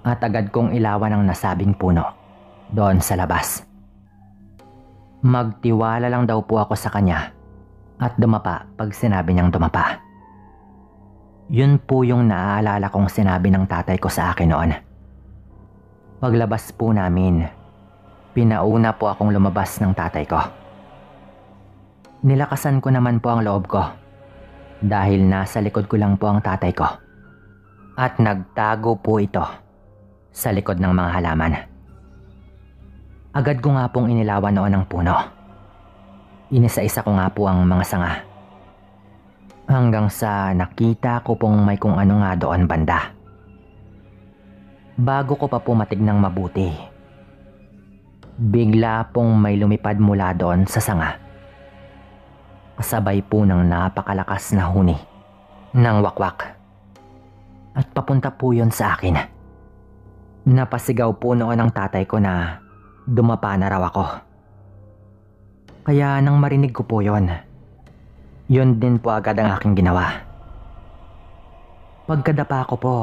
at agad kong ilawan ang nasabing puno doon sa labas. Magtiwala lang daw po ako sa kanya at dumapa pag sinabi niyang dumapa. Yun po yung naaalala kong sinabi ng tatay ko sa akin noon. Paglabas po namin, pinauna po akong lumabas ng tatay ko. Nilakasan ko naman po ang loob ko dahil nasa likod ko lang po ang tatay ko. At nagtago po ito sa likod ng mga halaman. Agad ko nga pong inilawan noon ang puno. Inisa-isa ko nga po ang mga sanga. Hanggang sa nakita ko pong may kung ano nga doon banda. Bago ko pa po matignang mabuti, bigla pong may lumipad mula doon sa sanga. Kasabay po ng napakalakas na huni ng wakwak. At papunta po yun sa akin. Napasigaw po noon ang tatay ko na dumapa na raw ako. Kaya nang marinig ko po yun, yun din po agad ang aking ginawa. Pagkadapa ko po,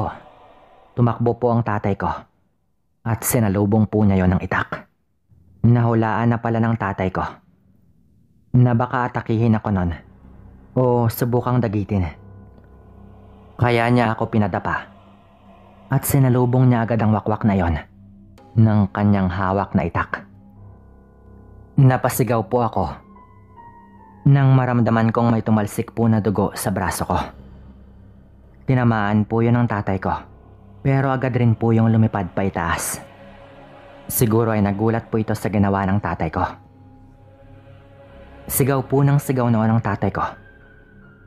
tumakbo po ang tatay ko at sinalubong po niya yon ng itak. Nahulaan na pala ng tatay ko na baka atakihin ako nun o subukang dagitin. Kaya niya ako pinadapa at sinalubong niya agad ang wakwak na yon ng kanyang hawak na itak. Napasigaw po ako nang maramdaman kong may tumalsik po na dugo sa braso ko. Tinamaan po yun ng tatay ko, pero agad rin po yung lumipad pa itaas. Siguro ay nagulat po ito sa ginawa ng tatay ko. Sigaw po ng sigaw noon ng tatay ko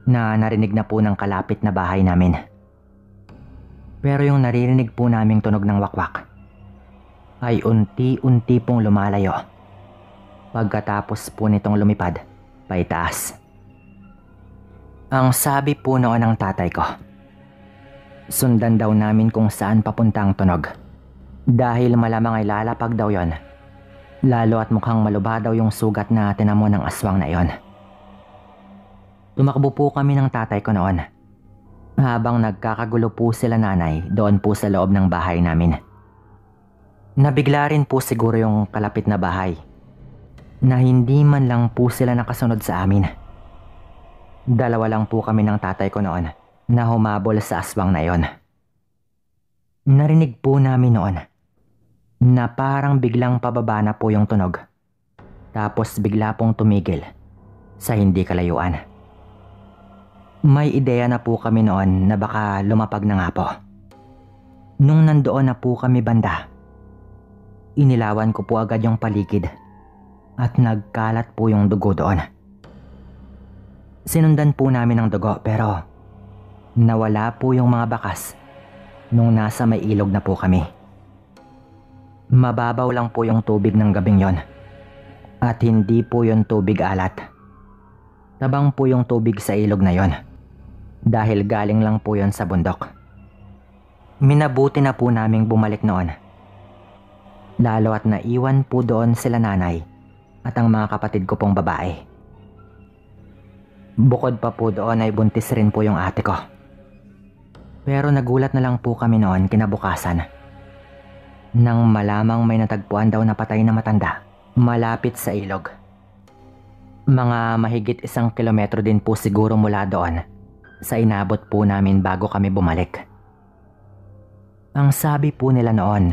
na narinig na po ng kalapit na bahay namin. Pero yung naririnig po naming tunog ng wakwak ay unti-unti pong lumalayo pagkatapos po nitong lumipad paitaas. Ang sabi po noon ng tatay ko, sundan daw namin kung saan papunta ang tunog dahil malamang ay lalapag daw yon Lalo at mukhang malubha daw yung sugat na tinamo ng aswang na iyon. Tumakbo po kami ng tatay ko noon. Habang nagkakagulo po sila nanay doon po sa loob ng bahay namin. Nabigla rin po siguro yung kalapit na bahay. Na hindi man lang po sila nakasunod sa amin. Dalawa lang po kami ng tatay ko noon na humabol sa aswang na iyon. Narinig po namin noon na parang biglang pababa na po yung tunog. Tapos bigla pong tumigil sa hindi kalayuan. May ideya na po kami noon na baka lumapag na nga po. Nung nandoon na po kami banda, inilawan ko po agad yung paligid at nagkalat po yung dugo doon. Sinundan po namin ang dugo pero nawala po yung mga bakas nung nasa may ilog na po kami. Mababaw lang po yung tubig ng gabing yon at hindi po yung tubig alat. Tabang po yung tubig sa ilog na yon dahil galing lang po yon sa bundok. Minabuti na po naming bumalik noon. Lalo at naiwan po doon sila nanay at ang mga kapatid ko pong babae. Bukod pa po doon ay buntis rin po yung ate ko. Pero nagulat na lang po kami noon kinabukasan nang malamang may natagpuan daw na patay na matanda malapit sa ilog. Mga mahigit 1 kilometro din po siguro mula doon sa inabot po namin bago kami bumalik. Ang sabi po nila noon,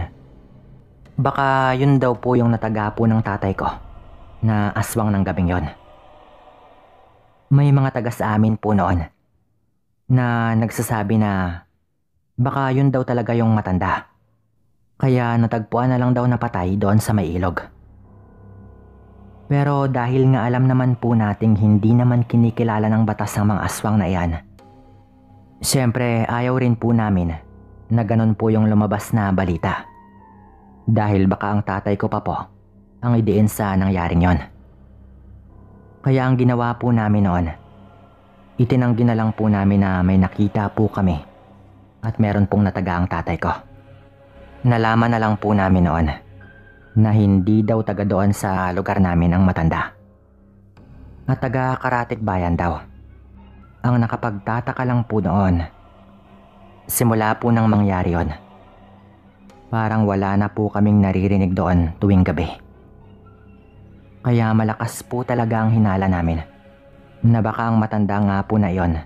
baka yun daw po yung nataga po ng tatay ko na aswang ng gabing yon. May mga taga sa amin po noon na nagsasabi na baka yun daw talaga yung matanda. Kaya natagpuan na lang daw na patay doon sa may ilog. Pero dahil nga alam naman po nating hindi naman kinikilala ng batas ng mga aswang na iyan, siyempre ayaw rin po namin na ganun po yung lumabas na balita. Dahil baka ang tatay ko pa po ang idiin sa nangyaring yon. Kaya ang ginawa po namin noon, itinanggi na lang po namin na may nakita po kami at meron pong nataga ang tatay ko. Nalaman na lang po namin noon na hindi daw taga doon sa lugar namin ang matanda. At taga Karatig Bayan daw. Ang nakapagtataka lang po noon, simula po nang mangyari yon, parang wala na po kaming naririnig doon tuwing gabi. Kaya malakas po talaga ang hinala namin na baka ang matanda nga po na yon,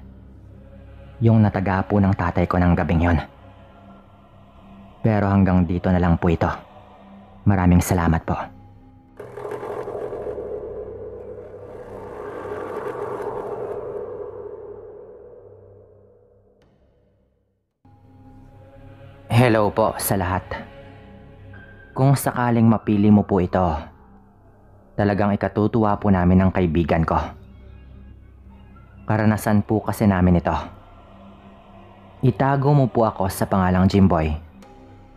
yung nataga po ng tatay ko ng gabing yon. Pero hanggang dito na lang po ito. Maraming salamat po. Hello po sa lahat. Kung sakaling mapili mo po ito, talagang ikatutuwa po namin ang kaibigan ko. Karanasan po kasi namin ito. Itago mo po ako sa pangalang Jimboy.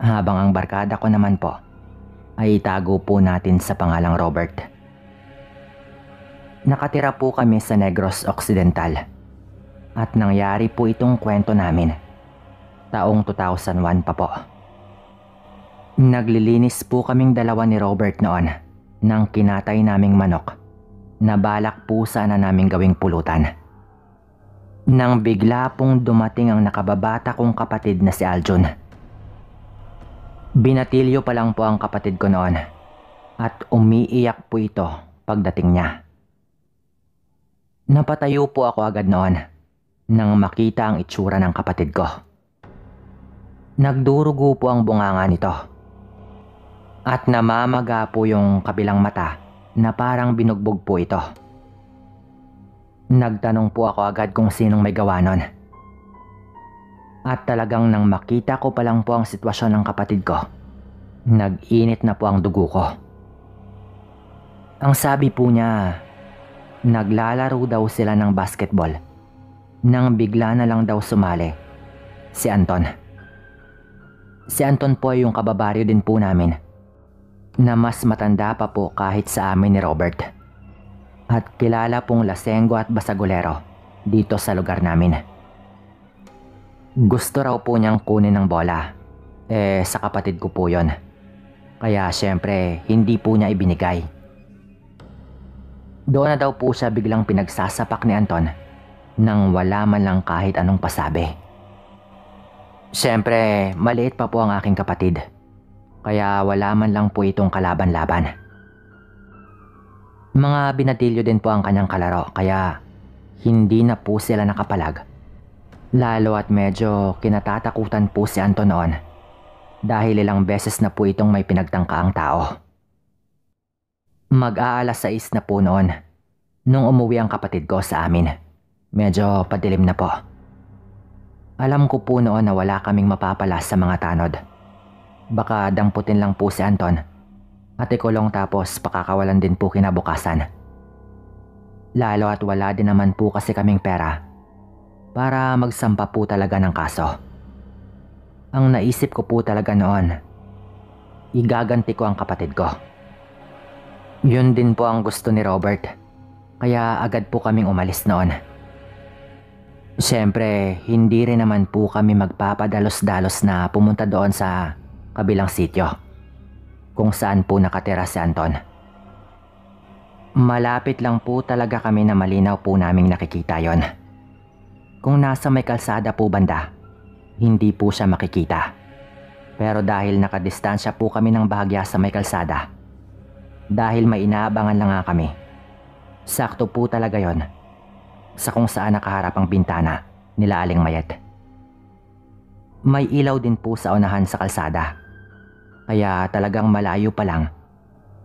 Habang ang barkada ko naman po ay itago po natin sa pangalang Robert. Nakatira po kami sa Negros Occidental at nangyari po itong kwento namin taong 2001 pa po. Naglilinis po kaming dalawa ni Robert noon ng kinatay naming manok na balak po sana naming gawing pulutan. Nang bigla pong dumating ang nakababata kong kapatid na si Aljun. Binatilyo pa lang po ang kapatid ko noon at umiiyak po ito pagdating niya. Napatayo po ako agad noon nang makita ang itsura ng kapatid ko. Nagdurugo po ang bunganga nito at namamaga po yung kabilang mata na parang binugbog po ito. Nagtanong po ako agad kung sinong may gawa nun. At talagang nang makita ko pa lang po ang sitwasyon ng kapatid ko, nag-init na po ang dugo ko. Ang sabi po niya, naglalaro daw sila ng basketball nang bigla na lang daw sumali si Anton. Si Anton po ay yung kababaryo din po namin na mas matanda pa po kahit sa amin ni Robert. At kilala pong lasenggo at basagulero dito sa lugar namin. Gusto raw po niyang kunin ng bola. Sa kapatid ko po yon. Kaya syempre hindi po niya ibinigay. Doon na daw po siya biglang pinagsasapak ni Anton nang wala man lang kahit anong pasabi. Syempre maliit pa po ang aking kapatid, kaya wala man lang po itong kalaban-laban. Mga binatilyo din po ang kanyang kalaro kaya hindi na po sila nakapalag. Lalo at medyo kinatatakutan po si Anton noon dahil ilang beses na po itong may pinagtangkaang tao. Mag-aalas 6 na po noon nung umuwi ang kapatid ko sa amin. Medyo padilim na po. Alam ko po noon na wala kaming mapapala sa mga tanod. Baka damputin lang po si Anton at ikulong tapos pakakawalan din po kinabukasan. Lalo at wala din naman po kasi kaming pera para magsampa po talaga ng kaso. Ang naisip ko po talaga noon, igaganti ko ang kapatid ko. Yun din po ang gusto ni Robert, kaya agad po kaming umalis noon. Siyempre, hindi rin naman po kami magpapadalos-dalos na pumunta doon sa kabilang sityo kung saan po nakatira si Anton. Malapit lang po talaga kami na malinaw po naming nakikita yon. Kung nasa may kalsada po banda, hindi po siya makikita. Pero dahil nakadistansya po kami ng bahagya sa may kalsada, dahil may inaabangan lang nga kami, sakto po talaga yon sa kung saan nakaharap ang bintana nila Aling Mayet. May ilaw din po sa unahan sa kalsada, kaya talagang malayo pa lang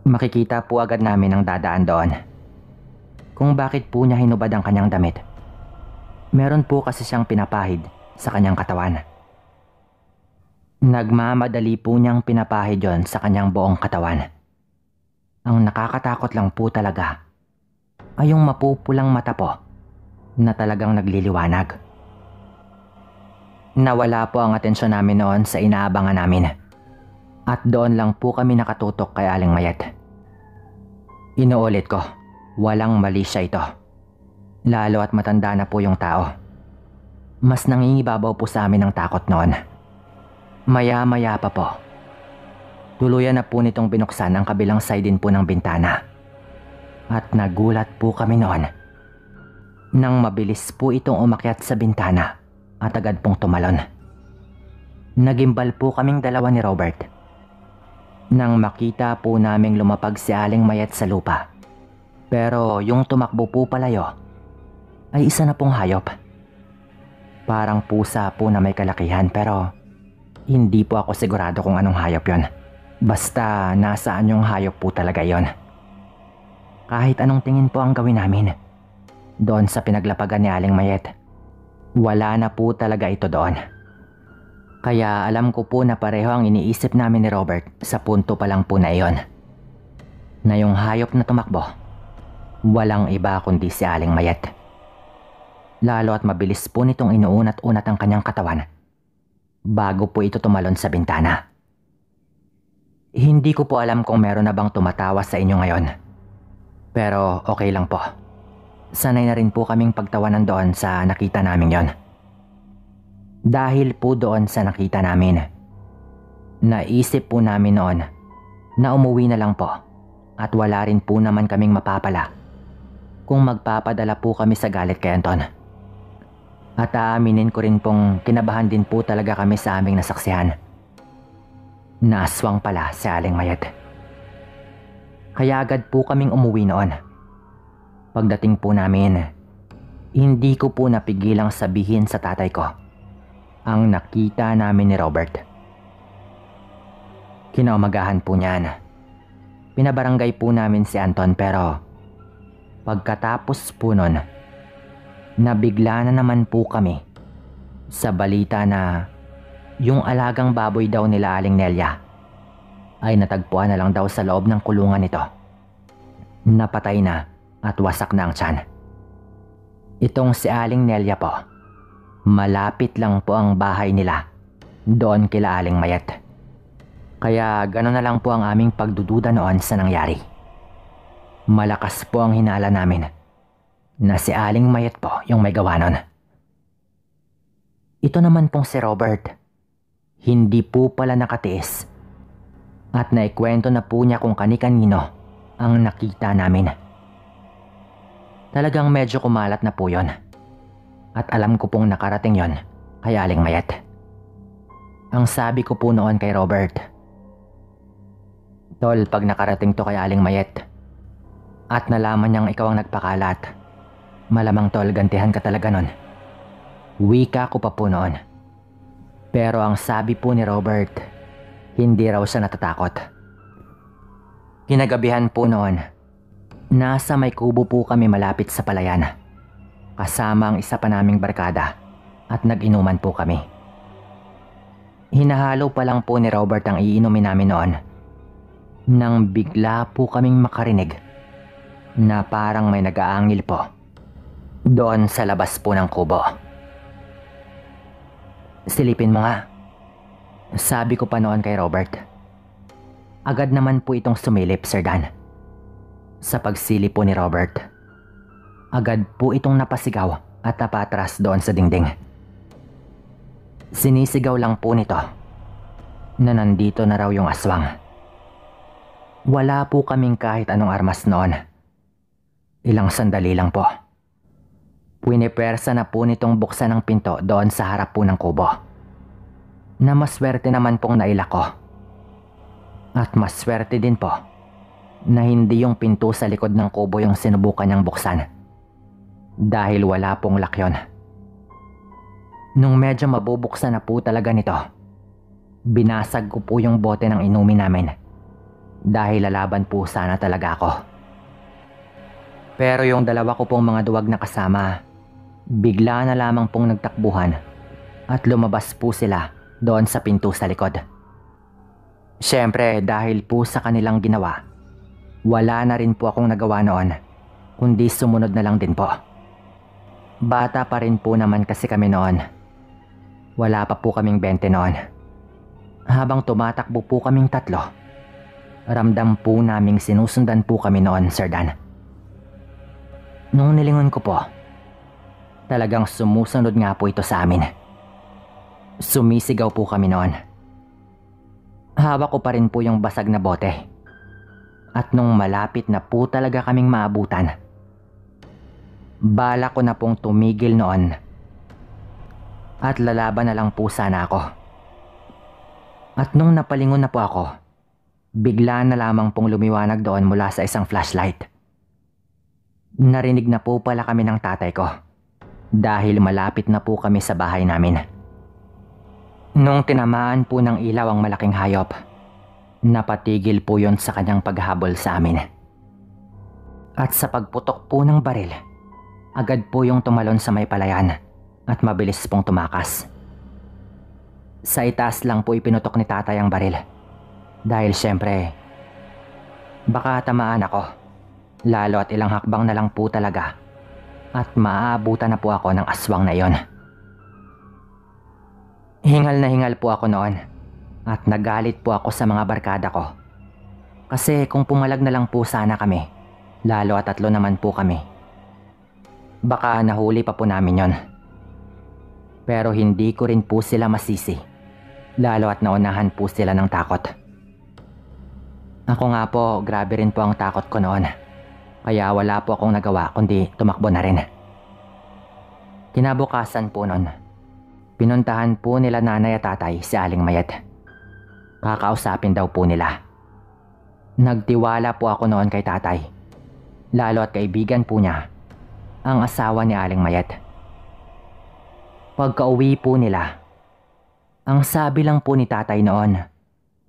makikita po agad namin ang dadaan doon. Kung bakit po niya hinubad ang kanyang damit, meron po kasi siyang pinapahid sa kanyang katawan. Nagmamadali po niyang pinapahid yon sa kanyang buong katawan. Ang nakakatakot lang po talaga ay yung mapupulang mata po na talagang nagliliwanag. Nawala po ang atensyon namin noon sa inaabangan namin at doon lang po kami nakatutok kay Aling Mayet. Inuulit ko, walang mali siya ito. Lalo at matanda na po yung tao. Mas nangingibabaw po sa amin ang takot noon. Maya-maya pa po, tuluyan na po nitong binuksan ang kabilang side din po ng bintana. At nagulat po kami noon nang mabilis po itong umakyat sa bintana at agad pong tumalon. Nagimbal po kaming dalawa ni Robert nang makita po naming lumapag si Aling Mayet sa lupa. Pero yung tumakbo po palayo ay isa na pong hayop. Parang pusa po na may kalakihan pero hindi po ako sigurado kung anong hayop yon. Basta nasaan yung hayop po talaga yon. Kahit anong tingin po ang gawin namin doon sa pinaglapagan ni Aling Mayet, wala na po talaga ito doon. Kaya alam ko po na pareho ang iniisip namin ni Robert sa punto pa lang po na iyon. Na yung hayop na tumakbo, walang iba kundi si Aling Mayet. Lalo at mabilis po nitong inuunat-unat ang kanyang katawan bago po ito tumalon sa bintana. Hindi ko po alam kung meron na bang tumatawa sa inyo ngayon. Pero okay lang po. Sanay na rin po kaming pagtawanan doon sa nakita namin yon. Dahil po doon sa nakita namin, naisip po namin noon na umuwi na lang po at wala rin po naman kaming mapapala kung magpapadala po kami sa galit kay Anton. At aaminin ko rin pong kinabahan din po talaga kami sa aming nasaksihan. Naswang pala si Aling Mayet. Kaya agad po kaming umuwi noon. Pagdating po namin, hindi ko po napigilang sabihin sa tatay ko ang nakita namin ni Robert. Kinaumagahan po niyan, pinabarangay po namin si Anton pero pagkatapos po nun, nabigla na naman po kami sa balita na yung alagang baboy daw nila Aling Nelia ay natagpuan na lang daw sa loob ng kulungan nito. Napatay na at wasak na ang tiyan. Itong si Aling Nelia po, malapit lang po ang bahay nila doon kila Aling Mayet. Kaya gano'n na lang po ang aming pagdududa noon sa nangyari. Malakas po ang hinala namin na si Aling Mayet po yung may gawa nun. Ito naman pong si Robert, hindi po pala nakatiis at naikwento na po niya kung kani-kanino ang nakita namin. Talagang medyo kumalat na po yon. At alam ko pong nakarating yon kay Aling Mayet. Ang sabi ko po noon kay Robert, "Tol, pag nakarating to kay Aling Mayet at nalaman niyang ikaw ang nagpakalat, malamang tol, gantihan ka talaga nun." Wika ko pa po noon. Pero ang sabi po ni Robert, hindi raw siya natatakot. Kinagabihan po noon, nasa may kubo po kami malapit sa palayan, kasama ang isa pa naming barkada, at nag-inuman po kami. Hinahalo pa lang po ni Robert ang iinumin namin noon, nang bigla po kaming makarinig na parang may nag-aangil po doon sa labas po ng kubo. "Silipin mo nga," sabi ko pa noon kay Robert. Agad naman po itong sumilip, Sir Dan. Sa pagsilip po ni Robert, agad po itong napasigaw at napatras doon sa dingding. Sinisigaw lang po nito na nandito na raw yung aswang. Wala po kaming kahit anong armas noon. Ilang sandali lang po, pwinipersa na po nitong buksan ang pinto doon sa harap po ng kubo, na maswerte naman pong nailak ko. At maswerte din po na hindi yung pinto sa likod ng kubo yung sinubukan niyang buksan, dahil wala pong lock yun. Nung medyo mabubuksan na po talaga nito, binasag ko po yung bote ng inumin namin, dahil lalaban po sana talaga ako. Pero yung dalawa ko pong mga duwag na kasama, bigla na lamang pong nagtakbuhan at lumabas po sila doon sa pinto sa likod. Siyempre, dahil po sa kanilang ginawa, wala na rin po akong nagawa noon, kundi sumunod na lang din po. Bata pa rin po naman kasi kami noon. Wala pa po kaming 20 noon. Habang tumatakbo po kaming tatlo, ramdam po naming sinusundan po kami noon, Sir Dan. Nung nilingon ko po, talagang sumusunod nga po ito sa amin. Sumisigaw po kami noon. Hawak ko pa rin po yung basag na bote. At nung malapit na po talaga kaming maabutan, bala ko na pong tumigil noon at lalaban na lang po sana ako. At nung napalingon na po ako, bigla na lamang pong lumiwanag doon mula sa isang flashlight. Narinig na po pala kami ng tatay ko, dahil malapit na po kami sa bahay namin. Nung tinamaan po ng ilaw ang malaking hayop, napatigil po yon sa kanyang paghabol sa amin. At sa pagputok po ng baril, agad po yung tumalon sa may palayan at mabilis pong tumakas. Sa itaas lang po ipinutok ni tatay ang baril, dahil syempre, baka tamaan ako, lalo at ilang hakbang na lang po talaga at maaabutan na po ako ng aswang na iyon. Hingal na hingal po ako noon at nagalit po ako sa mga barkada ko. Kasi kung pumalag na lang po sana kami, lalo at 3 naman po kami, baka nahuli pa po namin yon. Pero hindi ko rin po sila masisi, lalo at naunahan po sila ng takot. Ako nga po, grabe rin po ang takot ko noon. Kaya wala po akong nagawa kundi tumakbo na rin. Kinabukasan po noon, pinuntahan po nila nanay at tatay si Aling Mayet. Kakausapin daw po nila. Nagtiwala po ako noon kay tatay, lalo at kaibigan po niya ang asawa ni Aling Mayet. Pagka-uwi po nila, ang sabi lang po ni tatay noon,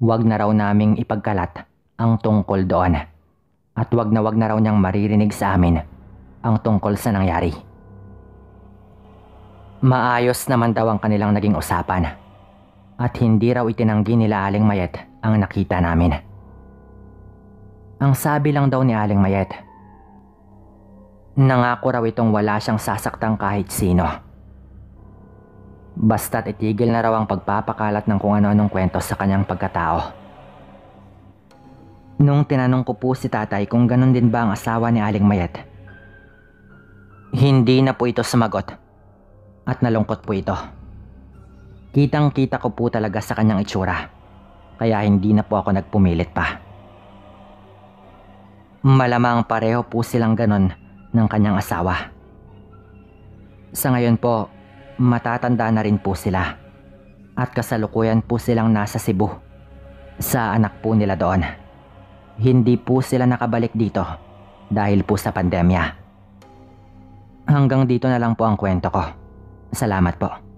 wag na raw naming ipagkalat ang tungkol doon. At wag na raw niyang maririnig sa amin ang tungkol sa nangyari. Maayos naman daw ang kanilang naging usapan. At hindi raw itinanggi nila Aling Mayet ang nakita namin. Ang sabi lang daw ni Aling Mayet, nangako raw itong wala siyang sasaktang kahit sino. Basta't itigil na raw ang pagpapakalat ng kung ano-anong kwento sa kanyang pagkatao. Nung tinanong ko po si tatay kung ganun din ba ang asawa ni Aling Mayet, hindi na po ito sumagot at nalungkot po ito. Kitang-kita ko po talaga sa kanyang itsura kaya hindi na po ako nagpumilit pa. Malamang pareho po silang ganon ng kanyang asawa. Sa ngayon po, matatanda na rin po sila at kasalukuyan po silang nasa Cebu sa anak po nila doon. Hindi po sila nakabalik dito dahil po sa pandemya. Hanggang dito na lang po ang kwento ko. Salamat po.